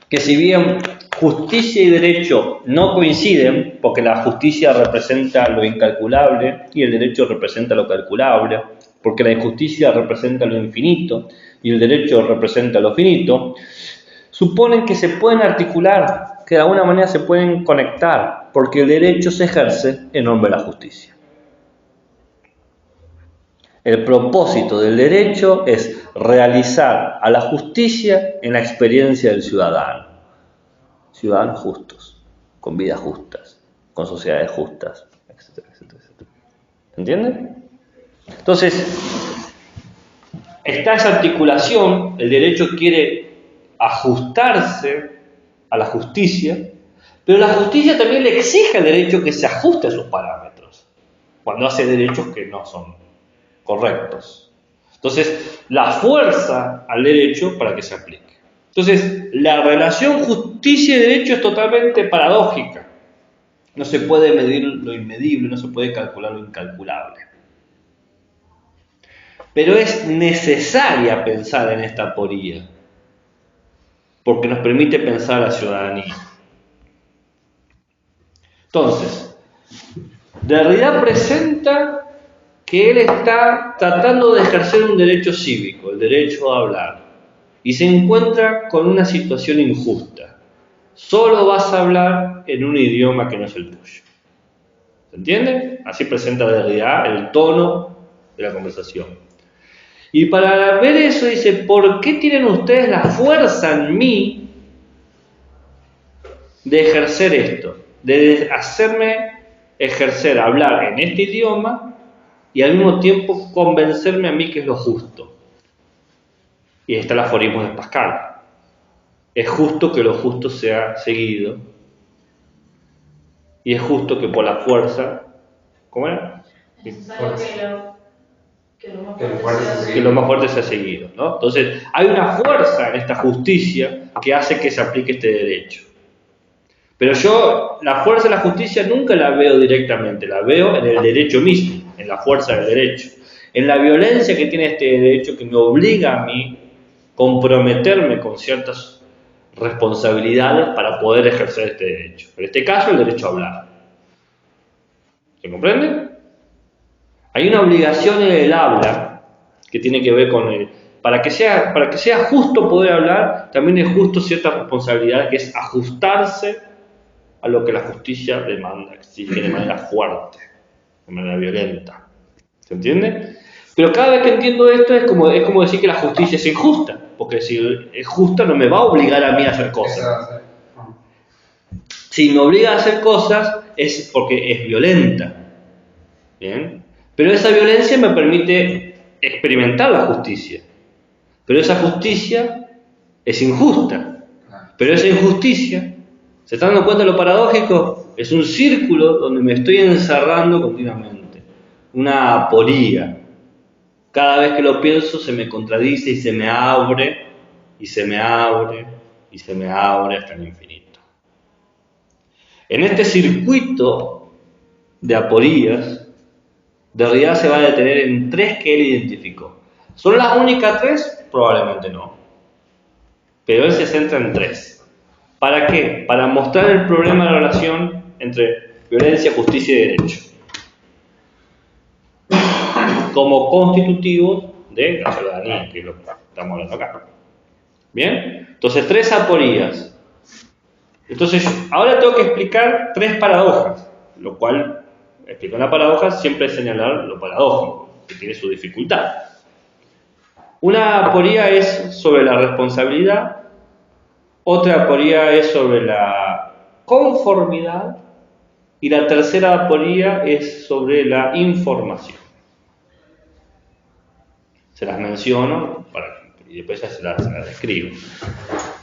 que si bien justicia y derecho no coinciden, porque la justicia representa lo incalculable y el derecho representa lo calculable, porque la injusticia representa lo infinito y el derecho representa lo finito, suponen que se pueden articular, que de alguna manera se pueden conectar, porque el derecho se ejerce en nombre de la justicia. El propósito del derecho es realizar a la justicia en la experiencia del ciudadano. Ciudadanos justos, con vidas justas, con sociedades justas, etcétera, etcétera, etcétera. ¿Entiende? Entonces, está esa articulación, el derecho quiere ajustarse a la justicia, pero la justicia también le exige al derecho que se ajuste a sus parámetros, cuando hace derechos que no son correctos. Entonces, la fuerza al derecho para que se aplique. Entonces, la relación justicia y derecho es totalmente paradójica. No se puede medir lo inmedible, no se puede calcular lo incalculable. Pero es necesaria pensar en esta aporía, porque nos permite pensar a la ciudadanía. Entonces, Derrida presenta que él está tratando de ejercer un derecho cívico, el derecho a hablar, y se encuentra con una situación injusta. Solo vas a hablar en un idioma que no es el tuyo. ¿Se entiende? Así presenta Derrida el tono de la conversación. Y para ver eso dice, ¿por qué tienen ustedes la fuerza en mí de ejercer esto? De hacerme ejercer, hablar en este idioma y al mismo tiempo convencerme a mí que es lo justo. Y ahí está el aforismo de Pascal. Es justo que lo justo sea seguido. Y es justo que por la fuerza, ¿cómo era? Es necesario que lo más fuerte sea seguido, ¿no? Entonces, hay una fuerza en esta justicia que hace que se aplique este derecho. Pero yo la fuerza de la justicia nunca la veo directamente, la veo en el derecho mismo, en la fuerza del derecho, en la violencia que tiene este derecho que me obliga a mí comprometerme con ciertas responsabilidades para poder ejercer este derecho. En este caso, el derecho a hablar. ¿Se comprende? Hay una obligación en el habla que tiene que ver con el... Para que sea justo poder hablar, también es justo cierta responsabilidad que es ajustarse a lo que la justicia demanda, exige de manera fuerte, de manera violenta. ¿Se entiende? Pero cada vez que entiendo esto es como decir que la justicia es injusta, porque si es justa no me va a obligar a mí a hacer cosas. Si me obliga a hacer cosas es porque es violenta. ¿Bien? Pero esa violencia me permite experimentar la justicia. Pero esa justicia es injusta. Pero esa injusticia, ¿se están dando cuenta de lo paradójico? Es un círculo donde me estoy encerrando continuamente. Una aporía. Cada vez que lo pienso se me contradice y se me abre, y se me abre, y se me abre hasta el infinito. En este circuito de aporías, Derrida se va a detener en 3 que él identificó. ¿Son las únicas 3? Probablemente no. Pero él se centra en 3. ¿Para qué? Para mostrar el problema de la relación entre violencia, justicia y derecho. como constitutivos de la ciudadanía, que es lo que estamos hablando acá. ¿Bien? Entonces, 3 aporías. Entonces, ahora tengo que explicar 3 paradojas, lo cual, explicar una paradoja siempre es señalar lo paradójico, que tiene su dificultad. Una aporía es sobre la responsabilidad, otra aporía es sobre la conformidad y la tercera aporía es sobre la información. Se las menciono y después ya se las describo.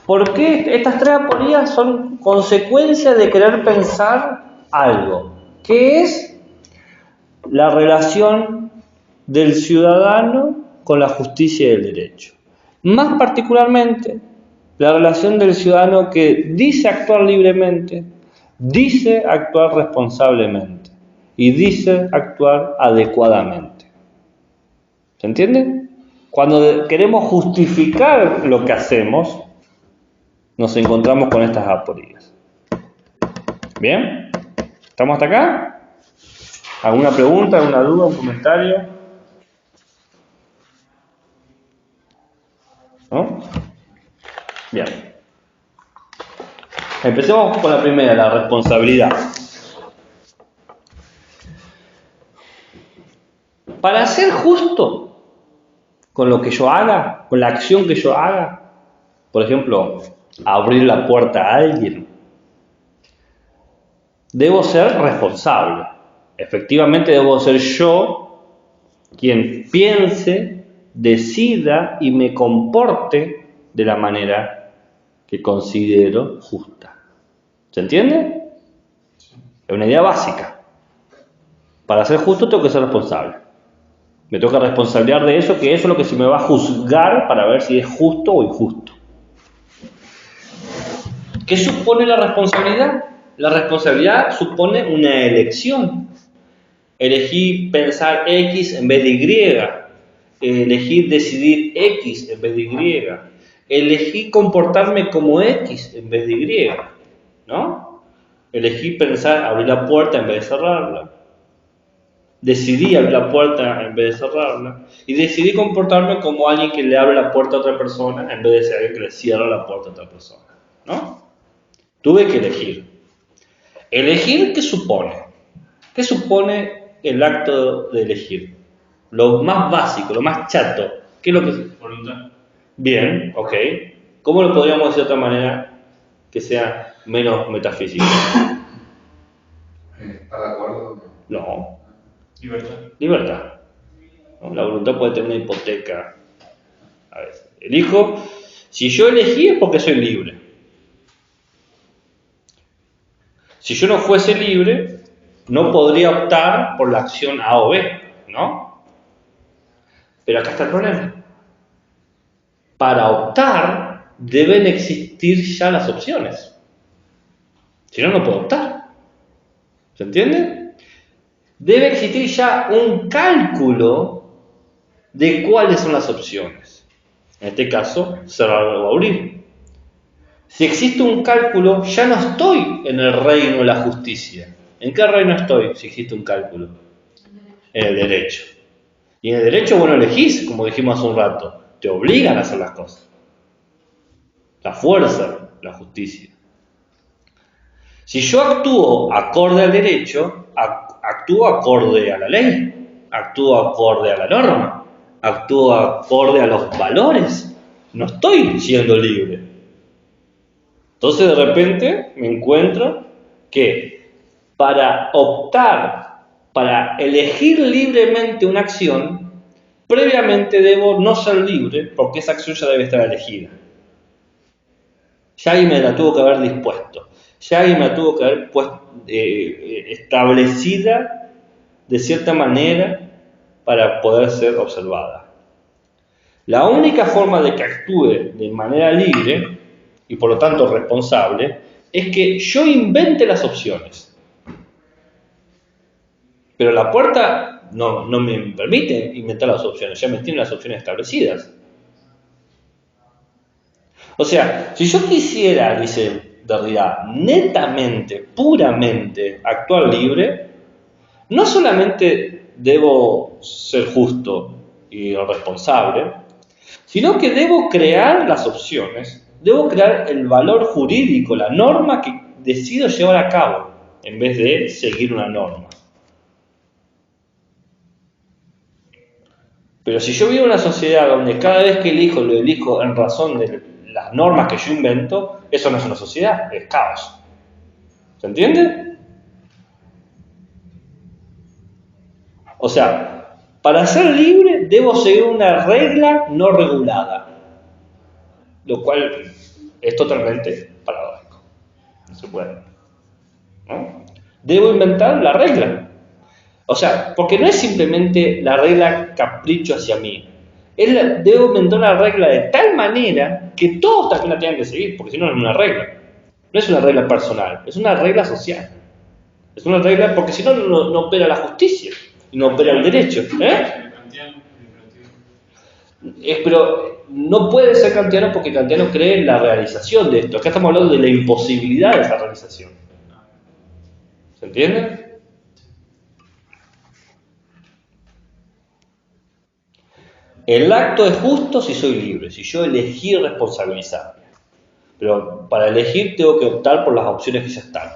¿Por qué estas 3 aporías son consecuencia de querer pensar algo? ¿Qué es la relación del ciudadano con la justicia y el derecho? Más particularmente, la relación del ciudadano que dice actuar libremente, dice actuar responsablemente y dice actuar adecuadamente. ¿Se entiende? Cuando queremos justificar lo que hacemos, nos encontramos con estas aporías. ¿Bien? ¿Estamos hasta acá? ¿Alguna pregunta, alguna duda, un comentario? ¿No? Bien. Empecemos con la primera, la responsabilidad. Para ser justo con lo que yo haga, con la acción que yo haga, por ejemplo, abrir la puerta a alguien, debo ser responsable. Efectivamente, debo ser yo quien piense, decida y me comporte de la manera que considero justa. ¿Se entiende? Es una idea básica. Para ser justo tengo que ser responsable. Me tengo que responsabilizar de eso, que eso es lo que se me va a juzgar para ver si es justo o injusto. ¿Qué supone la responsabilidad? La responsabilidad supone una elección. Elegí pensar X en vez de Y. Elegí decidir X en vez de Y. Elegí comportarme como X en vez de Y. ¿No? Elegí pensar abrir la puerta en vez de cerrarla. Decidí abrir la puerta en vez de cerrarla. Y decidí comportarme como alguien que le abre la puerta a otra persona en vez de ser alguien que le cierra la puerta a otra persona. ¿No? Tuve que elegir. ¿Elegir qué supone? ¿Qué supone el acto de elegir? Lo más básico, lo más chato. ¿Qué es lo que es? Voluntad. Bien, ok. ¿Cómo lo podríamos decir de otra manera que sea menos metafísico? ¿Está de acuerdo? No. Libertad. Libertad. ¿No? La voluntad puede tener una hipoteca. A veces. Elijo. Si yo elegí es porque soy libre. Si yo no fuese libre, no podría optar por la acción A o B, ¿no? Pero acá está el problema. Para optar, deben existir ya las opciones. Si no, no puedo optar. ¿Se entiende? Debe existir ya un cálculo de cuáles son las opciones. En este caso, cerrar o abrir. Si existe un cálculo, ya no estoy en el reino de la justicia. ¿En qué reino estoy si existe un cálculo? En el derecho. Y en el derecho, bueno, elegís, como dijimos hace un rato. Te obligan a hacer las cosas. La fuerza, la justicia. Si yo actúo acorde al derecho, actúo acorde a la ley, actúo acorde a la norma, actúo acorde a los valores. No estoy siendo libre. Entonces de repente me encuentro que para optar, para elegir libremente una acción, previamente debo no ser libre porque esa acción ya debe estar elegida. Ya ahí me la tuvo que haber dispuesto, ya ahí me la tuvo que haber establecida de cierta manera para poder ser observada. La única forma de que actúe de manera libre y por lo tanto responsable, es que yo invente las opciones. Pero la puerta no me permite inventar las opciones, ya me tiene las opciones establecidas. O sea, si yo quisiera, dice Derrida, netamente, puramente actuar libre, no solamente debo ser justo y responsable, sino que debo crear las opciones, debo crear el valor jurídico, la norma que decido llevar a cabo, en vez de seguir una norma. Pero si yo vivo en una sociedad donde cada vez que elijo, lo elijo en razón de las normas que yo invento, eso no es una sociedad, es caos. ¿Se entiende? O sea, para ser libre debo seguir una regla no regulada, lo cual es totalmente paradójico. No se puede, ¿no? Debo inventar la regla. O sea, porque no es simplemente la regla capricho hacia mí. Debo inventar una regla de tal manera que todos también la tengan que seguir, porque si no, no es una regla. No es una regla personal, es una regla social. Es una regla porque si no, no opera la justicia y no opera el derecho. Pero no puede ser kantiano porque kantiano cree en la realización de esto. Acá estamos hablando de la imposibilidad de esa realización. ¿Se entiende? El acto es justo si soy libre, si yo elegí responsabilizarme. Pero para elegir tengo que optar por las opciones que ya están.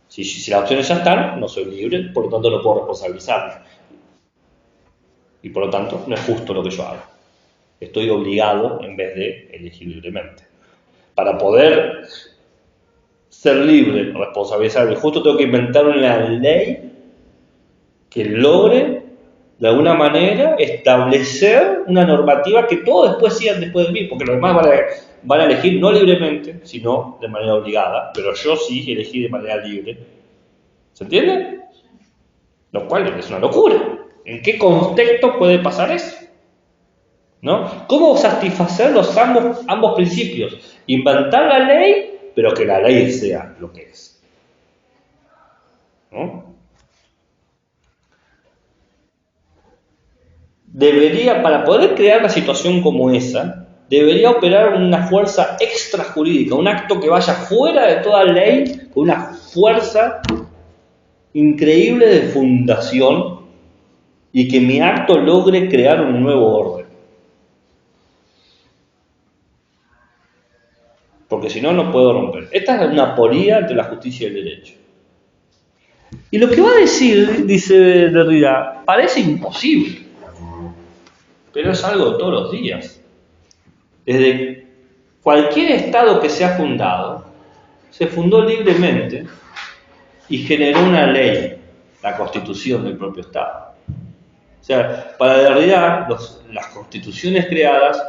Si las opciones ya están, no soy libre, por lo tanto no puedo responsabilizarme. Y por lo tanto no es justo lo que yo hago. Estoy obligado en vez de elegir libremente. Para poder ser libre, responsabilizarme, justo tengo que inventar una ley que logre de alguna manera establecer una normativa que todos después sigan después de mí, porque los demás van a elegir no libremente, sino de manera obligada, pero yo sí elegí de manera libre. ¿Se entiende? Lo cual es una locura. ¿En qué contexto puede pasar eso? ¿No? ¿Cómo satisfacer ambos principios? Inventar la ley, pero que la ley sea lo que es. ¿No? Para poder crear una situación como esa, debería operar una fuerza extrajurídica, un acto que vaya fuera de toda ley, con una fuerza increíble de fundación y que mi acto logre crear un nuevo orden. Porque si no, no puedo romper. Esta es una aporía entre la justicia y el derecho. Y lo que va a decir, dice Derrida, parece imposible. Pero es algo de todos los días. Desde cualquier Estado que se ha fundado, se fundó libremente y generó una ley, la Constitución del propio Estado. O sea, para Derrida, las constituciones creadas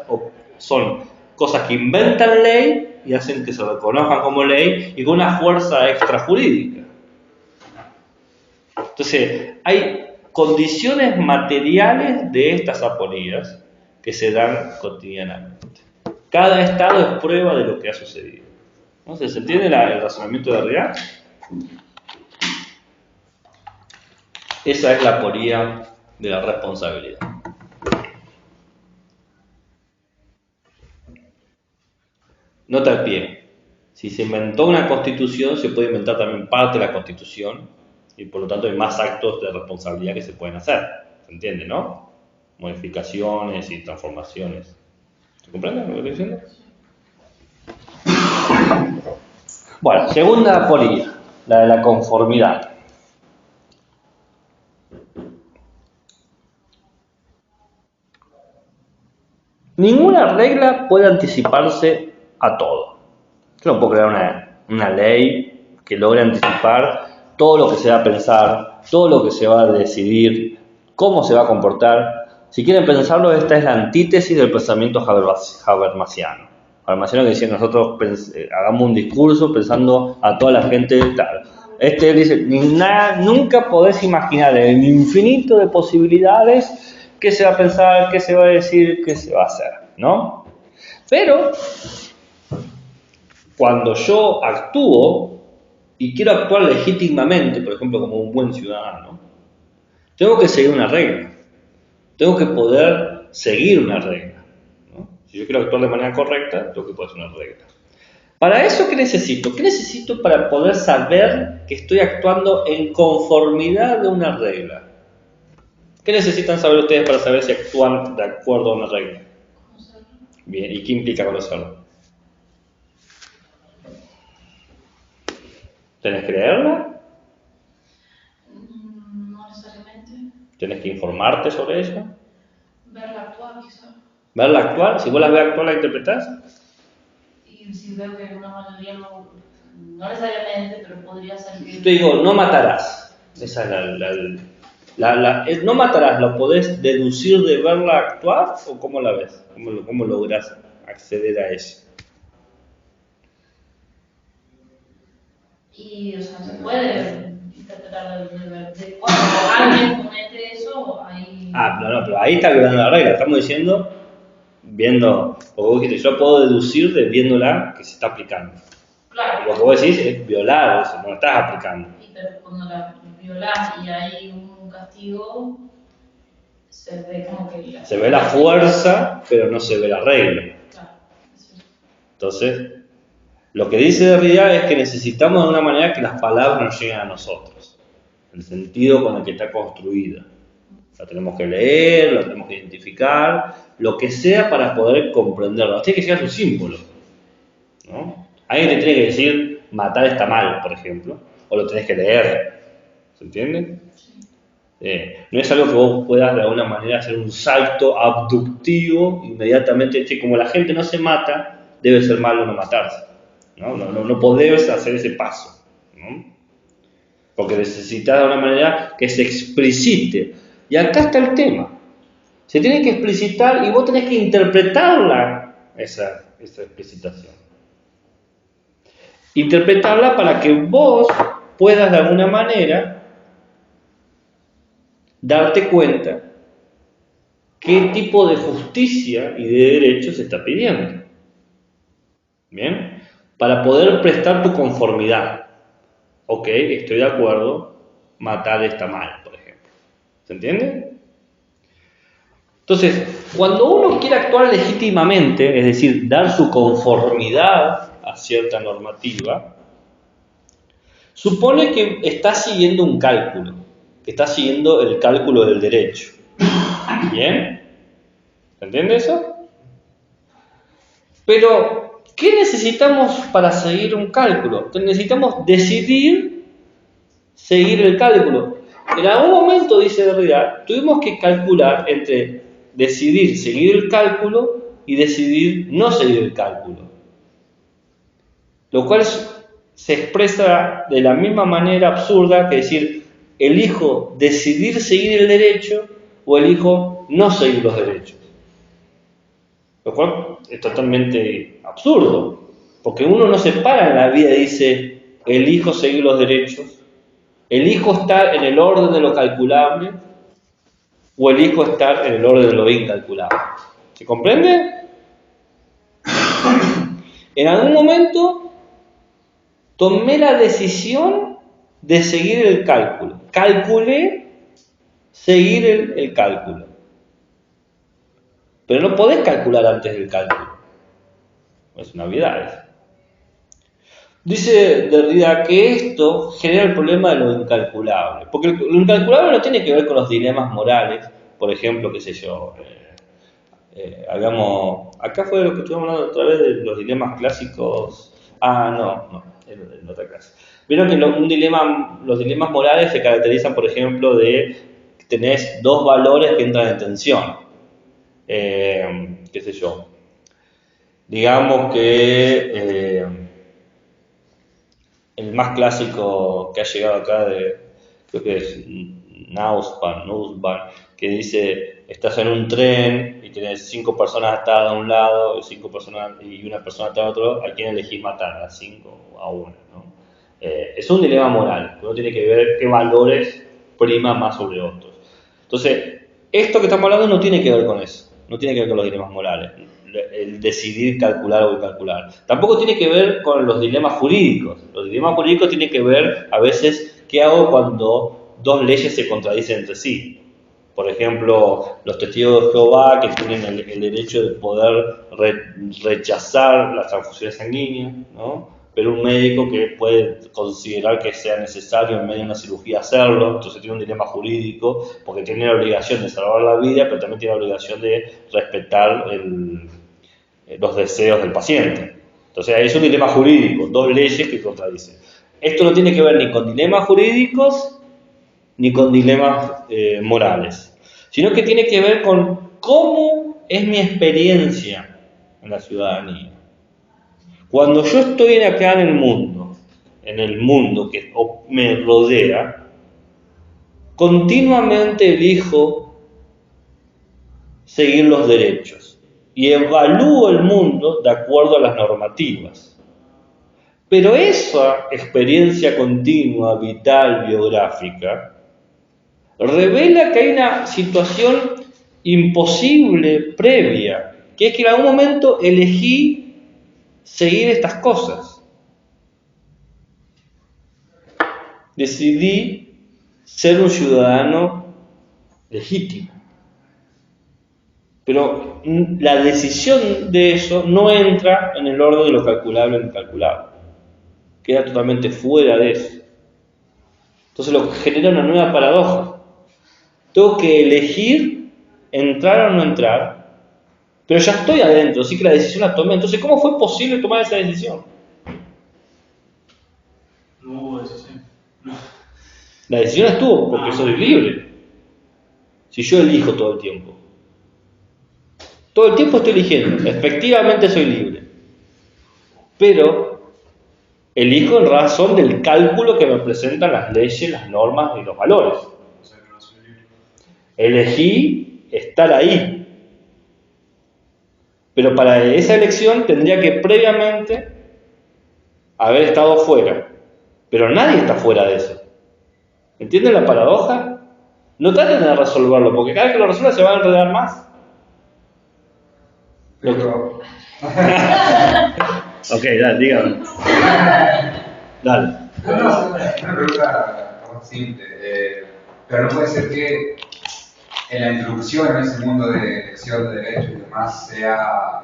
son cosas que inventan ley y hacen que se reconozcan como ley y con una fuerza extrajurídica. Entonces, hay condiciones materiales de estas aporías que se dan cotidianamente. Cada estado es prueba de lo que ha sucedido. Entonces, ¿se entiende el razonamiento de Derrida? Esa es la aporía de la responsabilidad. Nota al pie. Si se inventó una constitución, se puede inventar también parte de la constitución y por lo tanto hay más actos de responsabilidad que se pueden hacer. ¿Se entiende, no? Modificaciones y transformaciones. ¿Se comprende lo que estoy diciendo? Bueno, segunda aporía, la de la conformidad. Ninguna regla puede anticiparse a todo. Yo no puedo crear una ley que logre anticipar todo lo que se va a pensar, todo lo que se va a decidir, cómo se va a comportar. Si quieren pensarlo, esta es la antítesis del pensamiento habermasiano. Habermasiano que decía nosotros hagamos un discurso pensando a toda la gente tal. Este dice, nunca podés imaginar el infinito de posibilidades qué se va a pensar, qué se va a decir, qué se va a hacer, ¿no? Pero cuando yo actúo y quiero actuar legítimamente, por ejemplo, como un buen ciudadano, tengo que seguir una regla. Tengo que poder seguir una regla, ¿no? Si yo quiero actuar de manera correcta, tengo que poder hacer una regla. Para eso, ¿qué necesito? ¿Qué necesito para poder saber que estoy actuando en conformidad de una regla? ¿Qué necesitan saber ustedes para saber si actúan de acuerdo a una regla? Conocerlo. Bien, ¿y qué implica conocerlo? ¿Tenés que leerla? No necesariamente. ¿Tenés que informarte sobre ella? Verla actuar, quizá. ¿Verla actuar? Si vos la ves actuar, ¿la interpretás? Y si veo que una mayoría no necesariamente, pero podría ser que... Yo te digo, no matarás. Esa es no matarás, ¿lo podés deducir de verla actuar o cómo la ves? ¿Cómo lográs acceder a ella? Y, o sea, se puede interpretar de cuando alguien comete eso, ahí... No, pero ahí está violando la regla. Estamos diciendo, viendo, porque vos dijiste, yo puedo deducir de viéndola que se está aplicando. Claro. Lo que vos decís es violar, eso, no la estás aplicando. Pero cuando la violás y hay un castigo, se ve como que... Se ve la fuerza, pero no se ve la regla. Claro, eso. Entonces, lo que dice Derrida es que necesitamos de una manera que las palabras nos lleguen a nosotros, el sentido con el que está construida. La tenemos que leer, la tenemos que identificar, lo que sea para poder comprenderlo. Tiene que llegar a su símbolo, ¿no? Alguien te tiene que decir, matar está mal, por ejemplo, o lo tenés que leer, ¿se entiende? No es algo que vos puedas de alguna manera hacer un salto abductivo inmediatamente, como la gente no se mata, debe ser malo no matarse. No podés hacer ese paso, ¿no? Porque necesitas de alguna manera que se explicite. Y acá está el tema. Se tiene que explicitar y vos tenés que interpretarla, esa explicitación. Interpretarla para que vos puedas de alguna manera darte cuenta qué tipo de justicia y de derecho se está pidiendo. ¿Bien? Para poder prestar tu conformidad. Ok, estoy de acuerdo, matar está mal, por ejemplo. ¿Se entiende? Entonces, cuando uno quiere actuar legítimamente, es decir, dar su conformidad a cierta normativa, supone que está siguiendo un cálculo, que está siguiendo el cálculo del derecho. ¿Bien? ¿Se entiende eso? Pero, ¿qué necesitamos para seguir un cálculo? Necesitamos decidir seguir el cálculo. En algún momento, dice Derrida, tuvimos que calcular entre decidir seguir el cálculo y decidir no seguir el cálculo. Lo cual se expresa de la misma manera absurda que decir, elijo decidir seguir el derecho o elijo no seguir los derechos. Lo cual es totalmente absurdo, porque uno no se para en la vida y dice, elijo seguir los derechos, elijo estar en el orden de lo calculable o elijo estar en el orden de lo incalculable. ¿Se comprende? En algún momento tomé la decisión de seguir el cálculo. Calculé seguir el cálculo. Pero no podés calcular antes del cálculo. Es una obviedad. Dice Derrida que esto genera el problema de lo incalculable. Porque lo incalculable no tiene que ver con los dilemas morales. Por ejemplo, qué sé yo, acá fue lo que estuvimos hablando otra vez de los dilemas clásicos. No, en otra clase. Vieron que los dilemas morales se caracterizan, por ejemplo, de que tenés dos valores que entran en tensión. Qué sé yo. Digamos que el más clásico que ha llegado acá creo que es Nussbaum, que dice, estás en un tren y tienes 5 personas atadas a un lado y una persona atada a otro, ¿a quién elegís matar? ¿A 5 o a 1? ¿No? Es un dilema moral, uno tiene que ver qué valores prima más sobre otros. Entonces, esto que estamos hablando no tiene que ver con eso, no tiene que ver con los dilemas morales, el decidir calcular o incalcular. Tampoco tiene que ver con los dilemas jurídicos. Los dilemas jurídicos tienen que ver a veces qué hago cuando dos leyes se contradicen entre sí. Por ejemplo, los testigos de Jehová que tienen el derecho de poder rechazar las transfusiones sanguíneas, ¿no? pero un médico que puede considerar que sea necesario en medio de una cirugía hacerlo, entonces tiene un dilema jurídico, porque tiene la obligación de salvar la vida, pero también tiene la obligación de respetar los deseos del paciente. Entonces ahí es un dilema jurídico, dos leyes que contradicen. Esto no tiene que ver ni con dilemas jurídicos ni con dilemas morales, sino que tiene que ver con cómo es mi experiencia en la ciudadanía. Cuando yo estoy acá en el mundo que me rodea, continuamente elijo seguir los derechos y evalúo el mundo de acuerdo a las normativas. Pero esa experiencia continua, vital, biográfica, revela que hay una situación imposible previa, que es que en algún momento elegí seguir estas cosas. Decidí ser un ciudadano legítimo. Pero la decisión de eso no entra en el orden de lo calculable e incalculable. Queda totalmente fuera de eso. Entonces lo que genera una nueva paradoja. Tengo que elegir entrar o no entrar, pero ya estoy adentro, así que la decisión la tomé. Entonces, ¿cómo fue posible tomar esa decisión? No hubo decisión. La decisión estuvo porque soy libre. Si yo elijo todo el tiempo. Todo el tiempo estoy eligiendo. Efectivamente soy libre. Pero elijo en razón del cálculo que me presentan las leyes, las normas y los valores. O sea que no soy libre. Elegí estar ahí. Pero para esa elección tendría que previamente haber estado fuera. Pero nadie está fuera de eso. ¿Entienden la paradoja? No traten de resolverlo, porque cada vez que lo resuelvan se van a enredar más. Pero, Ok, dale, dígame. Dale. una pregunta simple. Pero no puede ser que en la introducción en ese mundo de elección de derechos y demás sea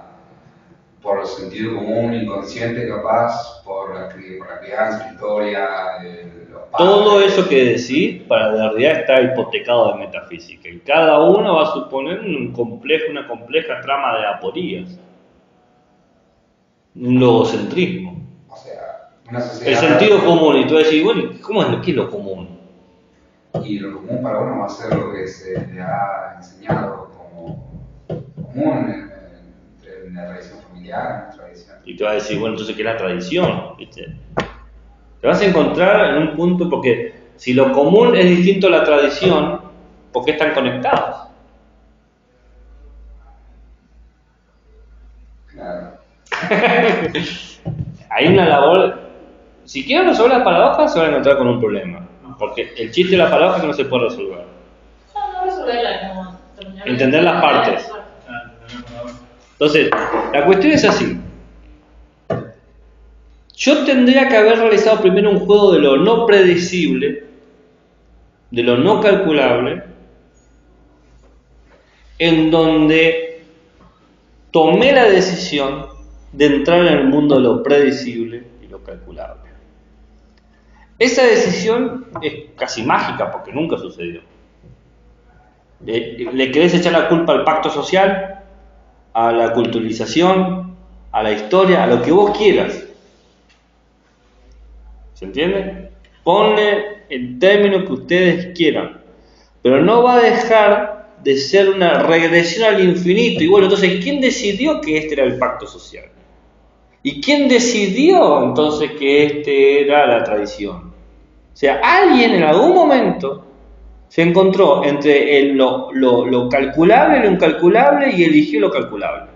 por sentido común, inconsciente, capaz, por la crianza, la historia, los padres. Todo eso que decís, para Derrida está hipotecado de metafísica. Y cada uno va a suponer una compleja trama de aporías. Un logocentrismo. O sea, una El sociedad. sentido común. Y tú decís, bueno, ¿qué es lo común? Y lo común para uno va a ser lo que se le ha enseñado como común en la tradición familiar, en la tradición. Y te vas a decir, bueno, entonces, ¿qué es la tradición? ¿Viste? Te vas a encontrar en un punto, porque si lo común es distinto a la tradición, ¿por qué están conectados? Claro. Hay una labor. Si quieren resolver las paradojas, se van a encontrar con un problema. Porque el chiste de la paradoja es que no se puede resolver. No resolverla, como terminar. Entender las partes. Entonces, la cuestión es así. Yo tendría que haber realizado primero un juego de lo no predecible, de lo no calculable, en donde tomé la decisión de entrar en el mundo de lo predecible y lo calculable. Esa decisión es casi mágica porque nunca sucedió. ¿Le querés echar la culpa al pacto social, a la culturalización, a la historia, a lo que vos quieras? ¿Se entiende? Ponle el término que ustedes quieran, pero no va a dejar de ser una regresión al infinito. Y bueno, entonces, ¿quién decidió que este era el pacto social? ¿Y quién decidió entonces que este era la tradición? O sea, alguien en algún momento se encontró entre lo calculable y lo incalculable y eligió lo calculable.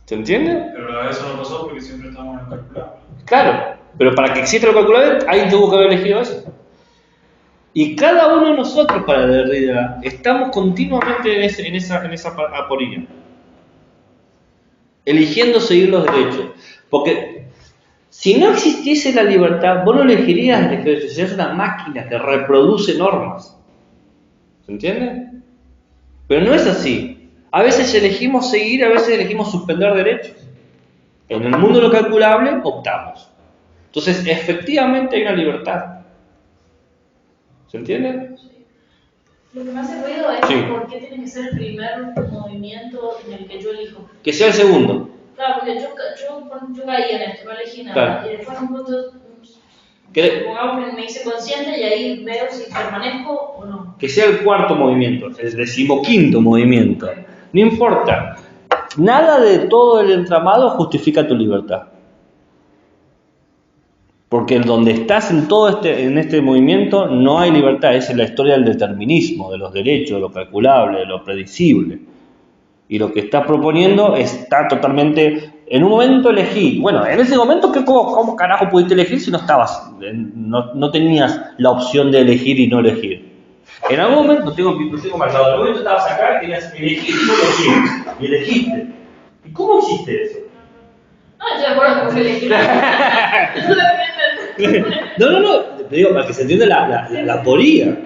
¿Se entiende? Pero eso no pasó porque siempre estamos en calculable. Claro, pero para que exista lo calculable, alguien tuvo que haber elegido eso. Y cada uno de nosotros, para Derrida, estamos continuamente en esa aporía, eligiendo seguir los derechos. Porque si no existiese la libertad, vos no elegirías el derecho, serías una máquina que reproduce normas. ¿Se entiende? Pero no es así. A veces elegimos seguir, a veces elegimos suspender derechos. En el mundo de lo calculable optamos. Entonces, efectivamente hay una libertad. ¿Se entiende? Lo que me hace ruido es Sí. por qué tiene que ser el primer movimiento en el que yo elijo. Que sea el segundo. Claro, porque yo caí en esto, no elegí nada. Claro. Y después en un punto, Que, supongamos que me hice consciente y ahí veo si permanezco o no. que sea el cuarto movimiento, el 15º movimiento. No importa. Nada de todo el entramado justifica tu libertad. Porque donde estás en este movimiento no hay libertad, es la historia del determinismo, de los derechos, de lo calculable, de lo predecible. Y lo que estás proponiendo está totalmente... En un momento elegí, bueno, en ese momento ¿cómo carajo pudiste elegir si no estabas, no tenías la opción de elegir y no elegir? En algún momento, no tengo marcado, en algún momento estabas acá, querías elegir y no elegir, y elegiste. ¿Y cómo hiciste eso? No, estoy de acuerdo con que elegí. No, te digo, para que se entienda la aporía.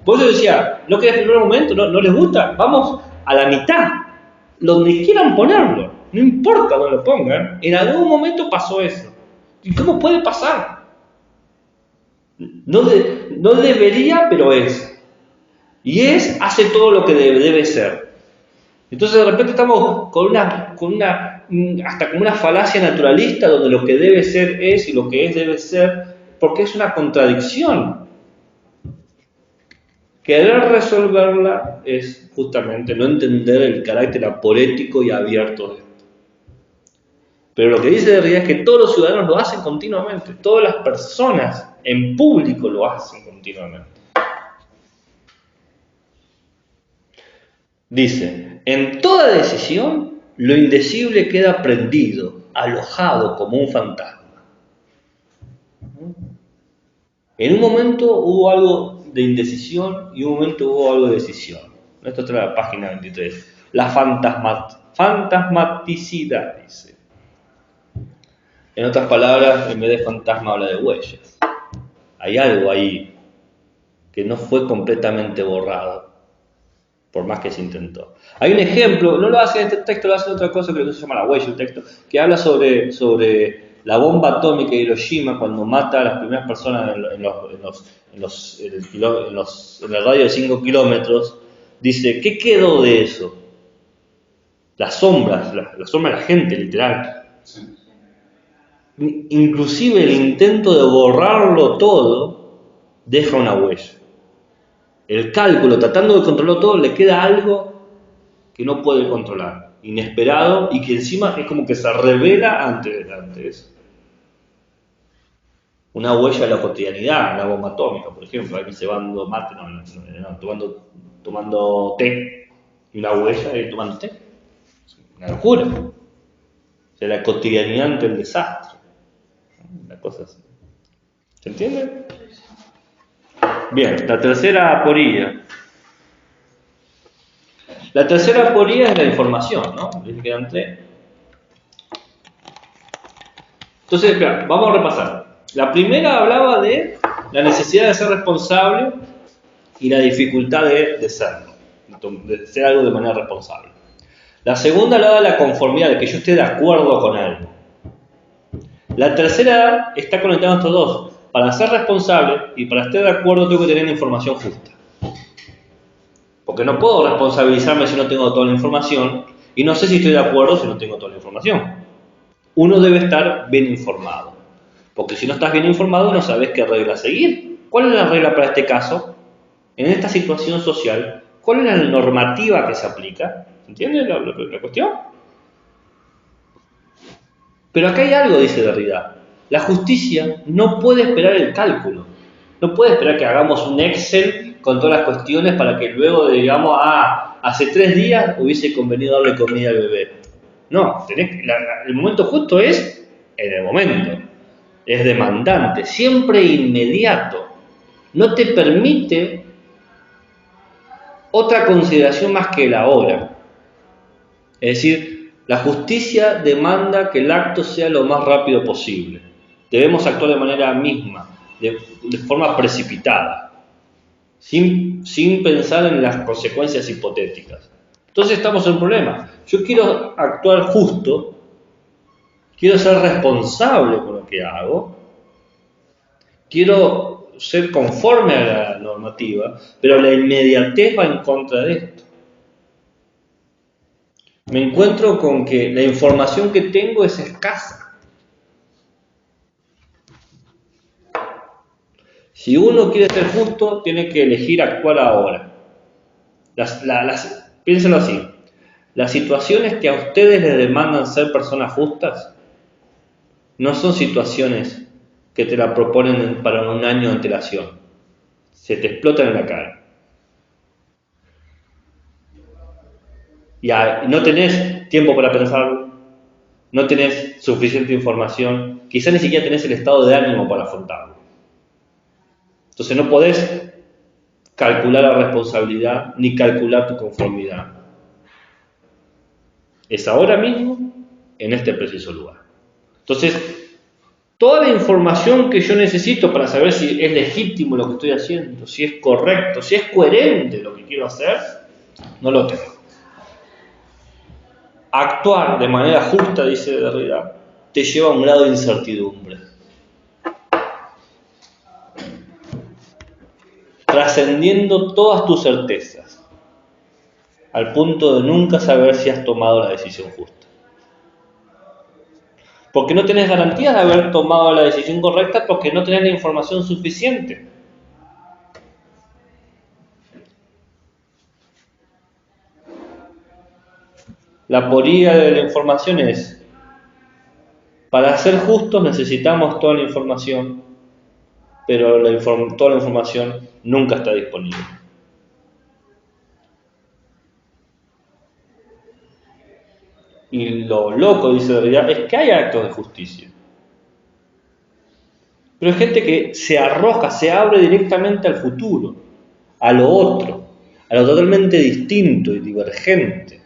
Por eso decía, no querés el primer momento, no les gusta, vamos a la mitad, donde quieran ponerlo, no importa donde lo pongan, en algún momento pasó eso. ¿Y cómo puede pasar? No debería, pero es. Y hace todo lo que debe ser. Entonces de repente estamos con hasta como una falacia naturalista donde lo que debe ser es y lo que es debe ser, porque es una contradicción. Querer resolverla es justamente no entender el carácter aporético y abierto de esto. Pero lo que dice Derrida es que todos los ciudadanos lo hacen continuamente, todas las personas en público lo hacen continuamente. Dice, en toda decisión, lo indecible queda prendido, alojado como un fantasma. En un momento hubo algo de indecisión y un momento hubo algo de decisión. Esto está en la página 23. La fantasmaticidad, dice. En otras palabras, en vez de fantasma habla de huellas. Hay algo ahí que no fue completamente borrado, por más que se intentó. Hay un ejemplo, no lo hace en este texto, lo hace en otra cosa, creo que se llama La Huella, el texto, que habla sobre la bomba atómica de Hiroshima cuando mata a las primeras personas en el radio de 5 kilómetros. Dice, ¿qué quedó de eso? Las sombras, la sombra de la gente, literal. Sí. Inclusive el intento de borrarlo todo deja una huella. El cálculo, tratando de controlarlo todo, le queda algo que no puede controlar, inesperado, y que encima es como que se revela ante eso. Una huella de la cotidianidad, la bomba atómica, por ejemplo, alguien se va dando mate, tomando té, y una huella de tomando té. Es una locura. O sea, la cotidianidad ante el desastre. Una cosa así. ¿Se entiende? Bien, la tercera aporía. La tercera aporía es la información, ¿no? Les quedan 3. Entonces, espera, vamos a repasar. La primera hablaba de la necesidad de ser responsable y la dificultad de serlo, de ser algo de manera responsable. La segunda hablaba de la conformidad, de que yo esté de acuerdo con algo. La tercera está conectada a estos dos. Para ser responsable y para estar de acuerdo tengo que tener la información justa. Porque no puedo responsabilizarme si no tengo toda la información y no sé si estoy de acuerdo si no tengo toda la información. Uno debe estar bien informado. Porque si no estás bien informado no sabes qué regla seguir. ¿Cuál es la regla para este caso? En esta situación social, ¿cuál es la normativa que se aplica? ¿Entiendes la cuestión? Pero acá hay algo, dice Derrida. La justicia no puede esperar el cálculo. No puede esperar que hagamos un Excel con todas las cuestiones para que luego digamos, hace 3 días hubiese convenido darle comida al bebé. No, el momento justo es en el momento. Es demandante, siempre inmediato. No te permite otra consideración más que la hora. Es decir, la justicia demanda que el acto sea lo más rápido posible. Debemos actuar de manera misma, de forma precipitada, sin pensar en las consecuencias hipotéticas. Entonces estamos en un problema. Yo quiero actuar justo, quiero ser responsable con lo que hago, quiero ser conforme a la normativa, pero la inmediatez va en contra de esto. Me encuentro con que la información que tengo es escasa. Si uno quiere ser justo, tiene que elegir actuar ahora. Piénsenlo así. Las situaciones que a ustedes les demandan ser personas justas no son situaciones que te la proponen para un año de antelación. Se te explotan en la cara. Y no tenés tiempo para pensarlo, no tenés suficiente información, quizás ni siquiera tenés el estado de ánimo para afrontarlo. Entonces no podés calcular la responsabilidad ni calcular tu conformidad. Es ahora mismo, en este preciso lugar. Entonces, toda la información que yo necesito para saber si es legítimo lo que estoy haciendo, si es correcto, si es coherente lo que quiero hacer, no lo tengo. Actuar de manera justa, dice Derrida, te lleva a un grado de incertidumbre. Trascendiendo todas tus certezas, al punto de nunca saber si has tomado la decisión justa. Porque no tenés garantías de haber tomado la decisión correcta porque no tenés la información suficiente. La aporía de la información es, para ser justos necesitamos toda la información, pero toda la información nunca está disponible. Y lo loco, dice Derrida, es que hay actos de justicia. Pero hay gente que se arroja, se abre directamente al futuro, a lo otro, a lo totalmente distinto y divergente,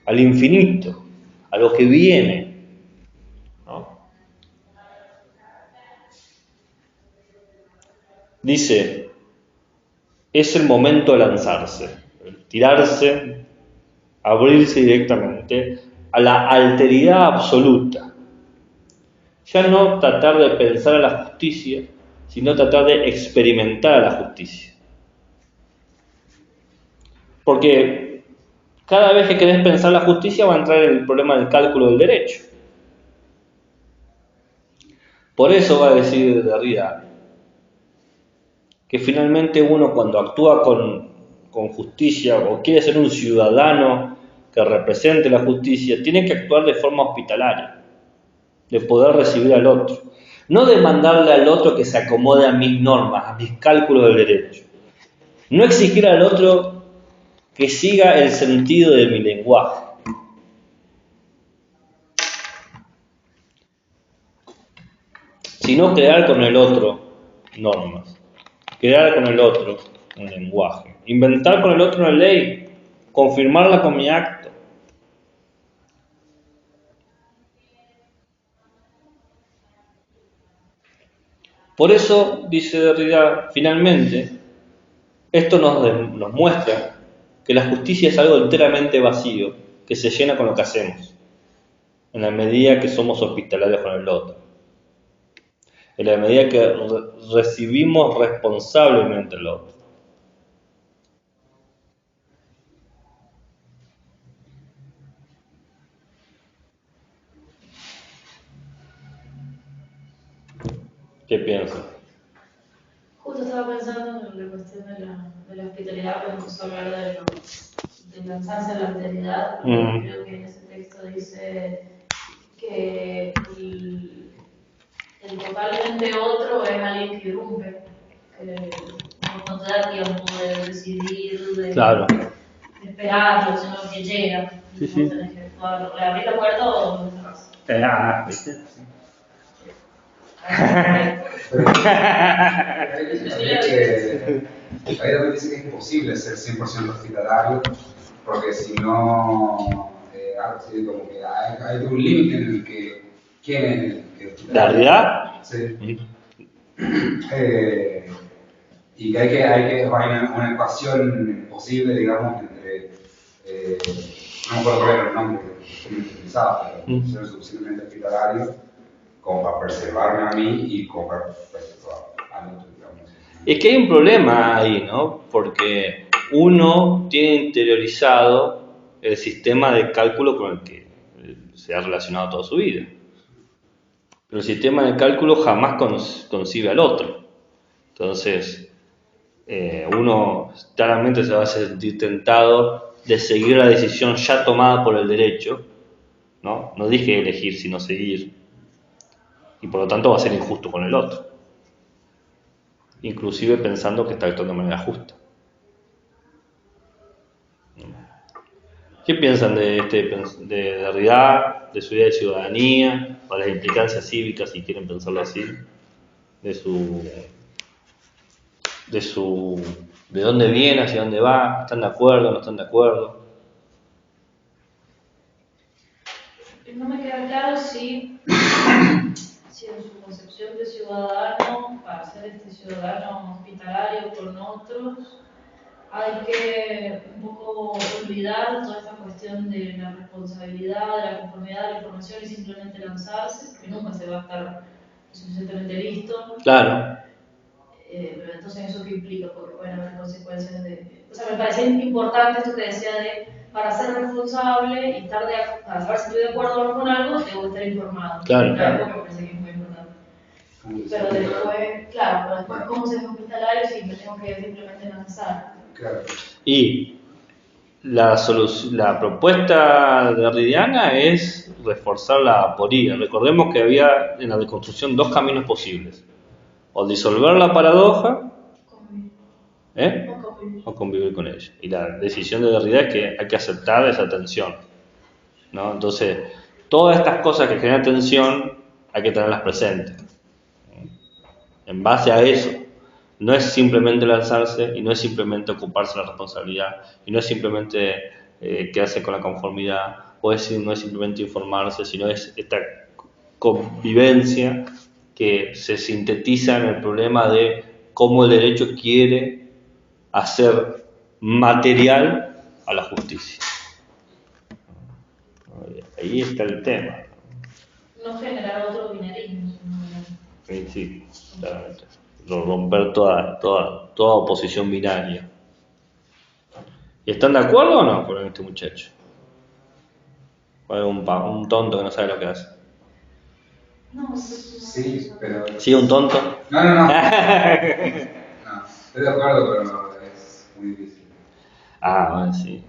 al infinito, a lo que viene, ¿no? Dice, es el momento de lanzarse, tirarse, abrirse directamente a la alteridad absoluta. Ya no tratar de pensar a la justicia, sino tratar de experimentar a la justicia. Porque cada vez que querés pensar la justicia va a entrar el problema del cálculo del derecho. Por eso va a decir Derrida que finalmente uno cuando actúa con justicia o quiere ser un ciudadano que represente la justicia, tiene que actuar de forma hospitalaria, de poder recibir al otro. No de mandarle al otro que se acomode a mis normas, a mis cálculos del derecho. No exigir al otro que siga el sentido de mi lenguaje. Sino crear con el otro normas. Crear con el otro un lenguaje. Inventar con el otro una ley. Confirmarla con mi acto. Por eso, dice Derrida, finalmente, esto nos muestra que la justicia es algo enteramente vacío, que se llena con lo que hacemos, en la medida que somos hospitalarios con el otro, en la medida que recibimos responsablemente el otro. ¿Qué piensas? Justo estaba pensando en la cuestión de la hospitalidad, cuando empezó a hablar de lanzarse a la alteridad. Creo que en ese texto dice que el totalmente otro es alguien que irrumpe, que no te da tiempo de decidir, de esperarlo, sino que llega. Sí, no sí. tenés que actuar, le abrís la puerta o no cerrás. ¿Viste? Ahí también dice que es imposible ser 100% hospitalario, porque si no, sí, como que hay un límite en el que quién es el que ¿La realidad? Sí. Y que hay una ecuación posible, digamos, entre no me acuerdo cuál era el nombre que me utilizaba, pero función suficientemente hospitalario como para preservarme a mí y como para preservar al otro, digamos. Es que hay un problema ahí, ¿no? Porque uno tiene interiorizado el sistema de cálculo con el que se ha relacionado toda su vida. Pero el sistema de cálculo jamás concibe al otro. Entonces, uno claramente se va a sentir tentado de seguir la decisión ya tomada por el derecho, ¿no? No dije elegir, sino seguir. Y por lo tanto va a ser injusto con el otro. Inclusive pensando que está actuando de manera justa. ¿Qué piensan de Derrida, de su idea de ciudadanía, o las implicancias cívicas, si quieren pensarlo así, de dónde viene, hacia dónde va? ¿Están de acuerdo, no están de acuerdo? No me queda claro si en su concepción de ciudadano, para ser este ciudadano hospitalario con otros, hay que un poco olvidar toda esta cuestión de la responsabilidad, de la conformidad de la información y simplemente lanzarse, que nunca se va a estar suficientemente listo. Claro. Pero entonces, ¿eso qué implica? Porque pueden haber consecuencias de... O sea, me parece importante esto que decía de, para ser responsable y para saber si estoy de acuerdo o no con algo, debo estar informado. Claro. Me parece que es muy importante. Pero después, claro, pero después, ¿cómo ser hospitalario si me tengo que simplemente lanzar? Claro. Y la propuesta derridiana es reforzar la aporía. Recordemos que había en la deconstrucción dos caminos posibles: o disolver la paradoja, o convivir con ella. Y la decisión de Derrida es que hay que aceptar esa tensión, ¿no? Entonces, todas estas cosas que generan tensión hay que tenerlas presentes. En base a eso, no es simplemente lanzarse y no es simplemente ocuparse de la responsabilidad y no es simplemente quedarse con la conformidad, o no es simplemente informarse, sino es esta convivencia que se sintetiza en el problema de cómo el derecho quiere hacer material a la justicia. Ahí está el tema. No generar otro binarismo. Sí, claramente. Romper toda oposición binaria. ¿Y están de acuerdo o no con este muchacho? O es un tonto que no sabe lo que hace. No, Sí, pero... ¿Sí, un tonto? No. No, estoy de acuerdo, pero es muy difícil. Bueno, sí.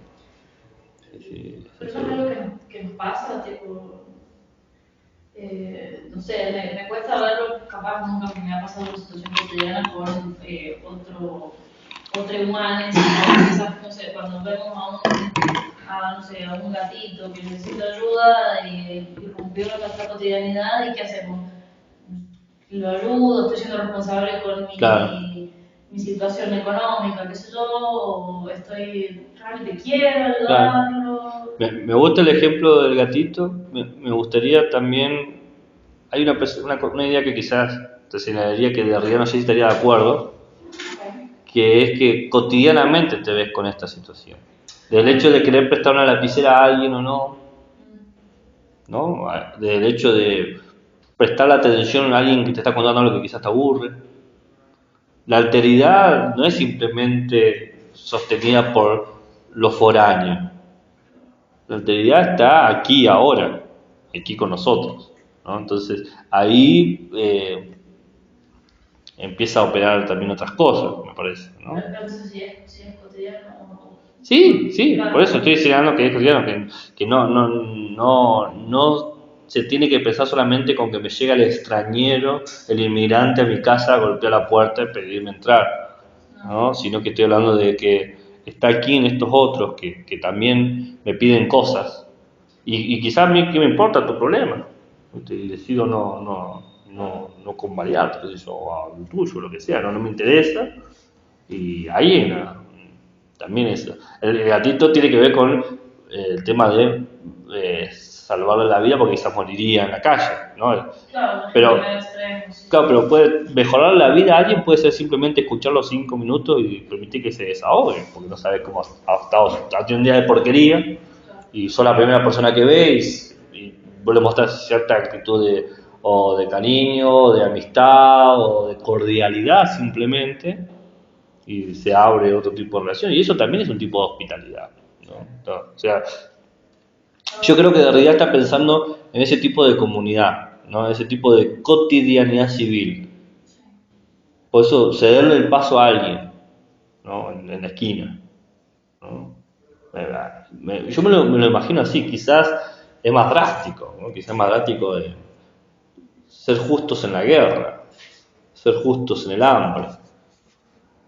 Sí. Pero no es algo que nos pasa, tipo... no sé, me cuesta verlo, capaz nunca me ha pasado una situación cotidiana con otro humano, quizás, no sé, cuando vemos a un gatito que necesita ayuda y rompió nuestra cotidianidad, ¿y qué hacemos? Lo ayudo, estoy siendo responsable con mi situación económica, qué sé yo, o realmente quiero ayudarlo. Me gusta el ejemplo del gatito. Me gustaría también, hay una idea que quizás te señalaría que Derrida no sé si estaría de acuerdo, que es que cotidianamente te ves con esta situación. Del hecho de querer prestar una lapicera a alguien o no, del hecho de prestar atención a alguien que te está contando algo que quizás te aburre. La alteridad no es simplemente sostenida por lo foráneo. La alteridad está aquí, ahora, aquí con nosotros, ¿no? Entonces, ahí empieza a operar también otras cosas, me parece, ¿no? No sé si es cotidiano o no. Sí, por eso estoy diciendo que es cotidiano, que no se tiene que pensar solamente con que me llega el extranjero, el inmigrante a mi casa, golpea la puerta y pedirme entrar, ¿no? Sino que estoy hablando de que está aquí en estos otros que también me piden cosas y quizás a mí qué me importa tu problema, y decido no convalidarte, o el tuyo, lo que sea, no me interesa. Y ahí también eso. El gatito tiene que ver con el tema de salvarle la vida porque quizás moriría en la calle, ¿no? Claro, no Pero- es el extremo, sí. Claro, pero puede mejorar la vida a alguien, puede ser simplemente escucharlo 5 minutos y permitir que se desahogue, porque no sabe cómo ha tenido un día de porquería y sos la primera persona que ve y vos le mostrás cierta actitud o de cariño, o de amistad, o de cordialidad simplemente, y se abre otro tipo de relación, y eso también es un tipo de hospitalidad, ¿no? O sea, yo creo que Derrida está pensando en ese tipo de comunidad, ¿no? Ese tipo de cotidianidad civil. Por eso, cederle el paso a alguien, ¿no? En la esquina, ¿no? Yo me lo imagino así, quizás es más drástico, ¿no? Quizás es más drástico de ser justos en la guerra, ser justos en el hambre,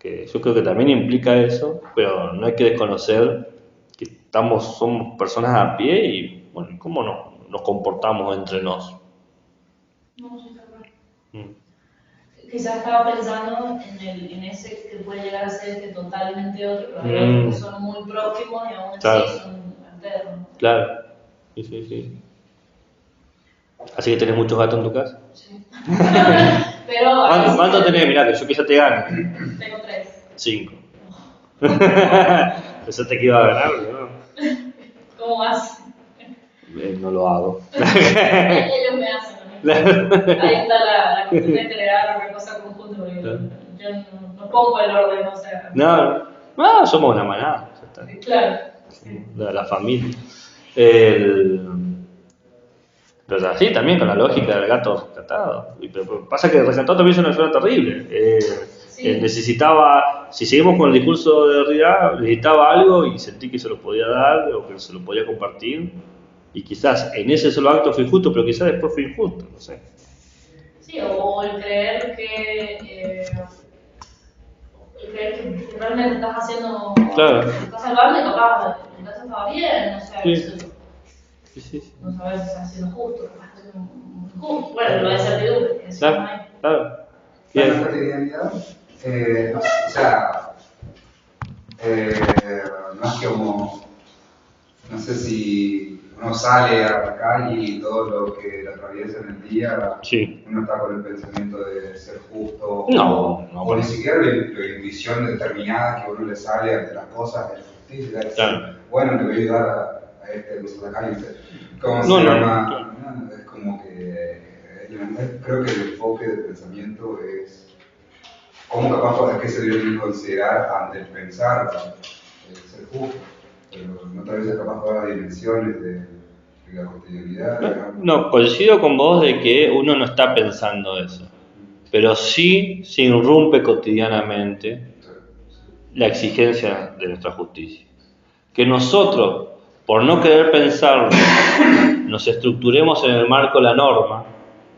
que yo creo que también implica eso, pero no hay que desconocer que somos personas a pie y, bueno, ¿cómo nos comportamos entre nos? No, sí, está claro. Mm. Quizás estaba pensando en ese que puede llegar a ser totalmente otro, pero hay otros que son muy próximos y aún así Claro. son alternos. Claro, sí. Así que tenés muchos gatos en tu casa. Sí. Pero a veces ¿Cuánto tenés? Mirá, que yo quizá te gane. tengo 3. 5. Pensaste que iba a ganar, ¿no? ¿Cómo vas? No lo hago. Ellos me hacen. ¿No? Ahí está la cuestión de crear una cosa conjunta, porque Claro. yo no pongo el orden, o sea. No, somos una manada. Ya está. Claro. Sí. La familia. Pero así también con la lógica del gato rescatado. Pero pasa que el rescatado también es una persona terrible. Sí. Necesitaba, si seguimos con el discurso de Derrida, necesitaba algo y sentí que se lo podía dar o que se lo podía compartir. Y quizás en ese solo acto fue injusto, pero quizás después fue injusto, no sé. Sí, o el creer que realmente estás haciendo. Claro. Estás salvando y capaz el gato estaba bien, o sea, Sí. eso, Sí. no sabes si estás haciendo justo, capaz estás haciendo injusto. Bueno, lo de certidumbre, que decíamos ahí. Claro. La Bien. cotidianidad, no, o sea, no es como, no sé si uno sale a la calle y todo lo que le atraviesa en el día, Sí. uno está con el pensamiento de ser justo, No, o ni siquiera la intuición determinada que uno le sale ante las cosas de justicia, es Claro. bueno, le voy a ayudar a este que está acá, ¿cómo se No, llama? No, es como que, creo que el enfoque del pensamiento es cómo capaz es que se debe considerar ante el pensar ser justo, pero no tal vez es capaz todas las dimensiones de la cotidianidad. Digamos. No, coincido con vos de que uno no está pensando eso, pero sí se irrumpe cotidianamente la exigencia de nuestra justicia. Que nosotros, por no querer pensarlo, nos estructuremos en el marco de la norma.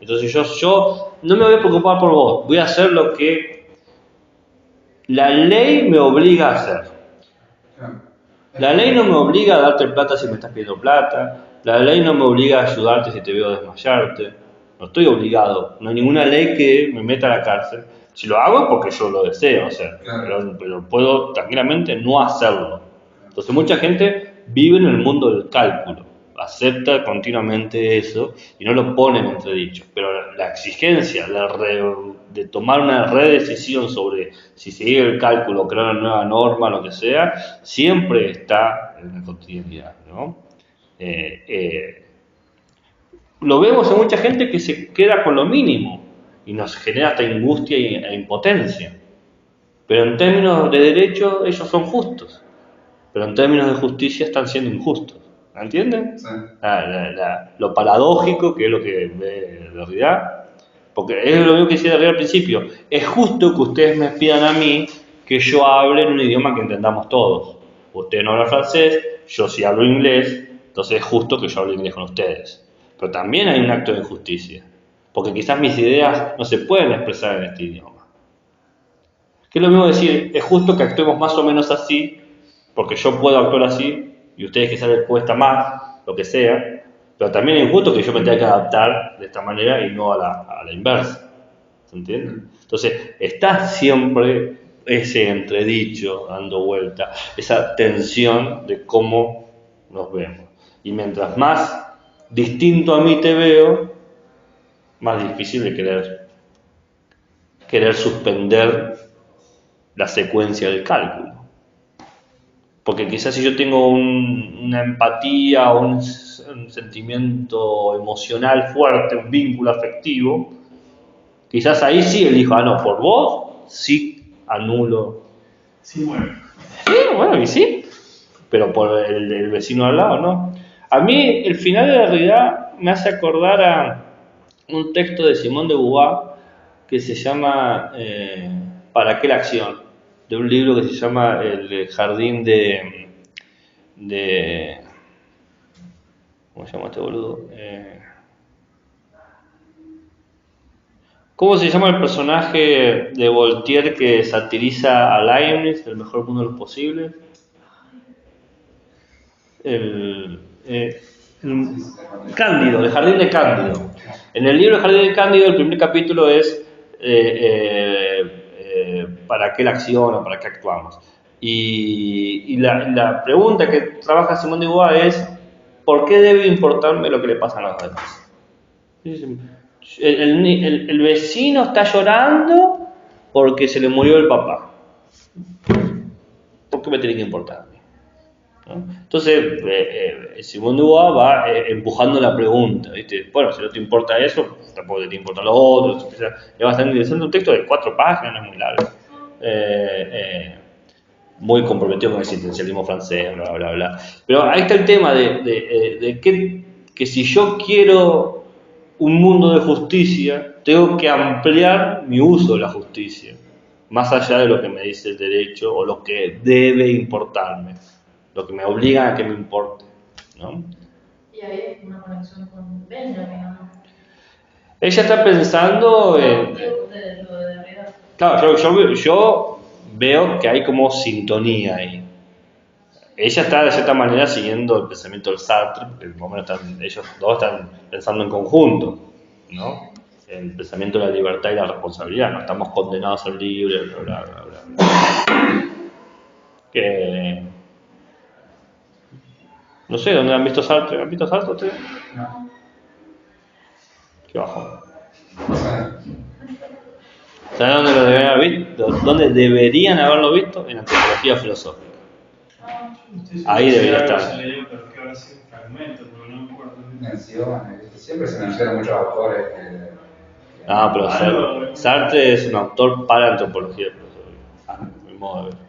Entonces yo no me voy a preocupar por vos, voy a hacer lo que la ley me obliga a hacer. La ley no me obliga a darte plata si me estás pidiendo plata, la ley no me obliga a ayudarte si te veo desmayarte, no estoy obligado, no hay ninguna ley que me meta a la cárcel. Si lo hago es porque yo lo deseo hacer, pero puedo tranquilamente no hacerlo. Entonces mucha gente vive en el mundo del cálculo, acepta continuamente eso y no lo pone en entredicho, pero la exigencia de tomar una redecisión sobre si seguir el cálculo o crear una nueva norma, lo que sea, siempre está en la cotidianidad, ¿no? Lo vemos en mucha gente que se queda con lo mínimo y nos genera hasta angustia e impotencia, pero en términos de derecho ellos son justos, pero en términos de justicia están siendo injustos. ¿Me entienden? Sí. Lo paradójico que es lo que ve Derrida, porque es lo mismo que decía Derrida al principio, es justo que ustedes me pidan a mí que yo hable en un idioma que entendamos todos. Ustedes no hablan francés, yo sí hablo inglés, entonces es justo que yo hable inglés con ustedes. Pero también hay un acto de injusticia, porque quizás mis ideas no se pueden expresar en este idioma. Que es lo mismo decir, es justo que actuemos más o menos así, porque yo puedo actuar así y ustedes quizás les cuesta más, lo que sea, pero también es injusto que yo me tenga que adaptar de esta manera y no a la inversa. ¿Se entiende? Entonces, está siempre ese entredicho dando vuelta, esa tensión de cómo nos vemos. Y mientras más distinto a mí te veo, más difícil de querer suspender la secuencia del cálculo. Porque quizás si yo tengo una empatía o un sentimiento emocional fuerte, un vínculo afectivo, quizás ahí sí elijo, no, por vos sí anulo. Sí, bueno. Sí, bueno, y sí, pero por el vecino al lado, ¿no? A mí el final de la realidad me hace acordar a un texto de Simone de Beauvoir que se llama ¿Para qué la acción? De un libro que se llama El jardín de ¿cómo se llama este boludo? ¿Cómo se llama el personaje de Voltaire que satiriza a Leibniz, el mejor mundo de los posibles? El Cándido, el jardín de Cándido. En el libro El jardín de Cándido el primer capítulo es ¿para qué la acción o para qué actuamos? Y la pregunta que trabaja Simone de Beauvoir es ¿por qué debe importarme lo que le pasa a los demás? El vecino está llorando porque se le murió el papá. ¿Por qué me tiene que importar a mí? ¿No? Entonces, Simone de Beauvoir va empujando la pregunta, ¿viste? Bueno, si no te importa eso, tampoco te importa lo otro. Es bastante interesante, un texto de 4 páginas, no es muy largo. Muy comprometido con el existencialismo francés, bla, bla, bla. Pero ahí está el tema de que si yo quiero un mundo de justicia, tengo que ampliar mi uso de la justicia, más allá de lo que me dice el derecho o lo que debe importarme, lo que me obliga a que me importe, ¿no? Y ahí hay una conexión con Benjamin, ¿no? Ella está pensando en... De lo de Derrida. Claro, yo veo que hay como sintonía ahí. Ella está de cierta manera siguiendo el pensamiento del Sartre, porque por lo menos ellos dos están pensando en conjunto, ¿no? El pensamiento de la libertad y la responsabilidad, no estamos condenados a ser libres, bla, bla, bla, bla. Que... No sé, ¿dónde han visto Sartre? ¿Han visto Sartre ustedes? No. Qué bajón. ¿Saben dónde lo deberían haber visto? ¿Dónde deberían haberlo visto? En antropología filosófica. Ahí debería estar. Pero que ahora sí un fragmento, porque no me acuerdo. Menciones, siempre se mencionan muchos autores que No, pero Sartre es un autor para antropología filosófica. Mi modo de ver.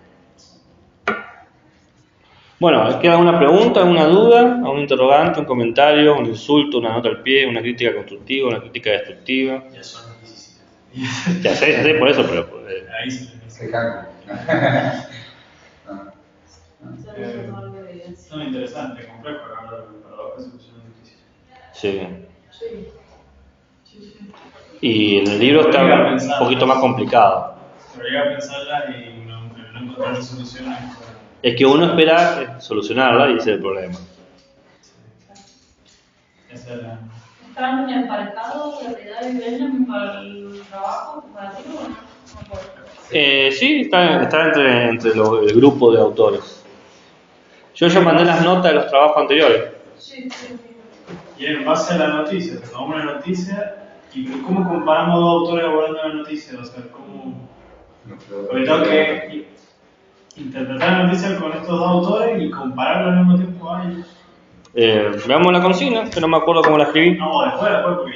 Bueno, ¿queda alguna pregunta, alguna duda, algún interrogante, un comentario, un insulto, una nota al pie, una crítica constructiva, una crítica destructiva? Ya son las 17. Ya sé, por eso, pero... Ahí sí. se cálculo. No, interesante, complejo, hablar de paradojas y soluciones difíciles. Sí. Sí. Y en el libro está un poquito más complicado. Pero llega a pensarla y no encontrar soluciones. Es que uno espera solucionarla y ese es el problema. Esa es la... ¿Están emparejados la realidad y Benjamin para el trabajo, para ti o no? No puedo. Sí, está entre el grupo de autores. Yo ya mandé las notas de los trabajos anteriores. Sí. Y en base a la noticia, tomamos una noticia y ¿cómo comparamos dos autores abordando la noticia? O sea, ¿cómo...? Porque tengo que interpretar la noticia con estos dos autores y compararlo al mismo tiempo a ellos. Veamos la consigna, que no me acuerdo cómo la escribí. No, después, porque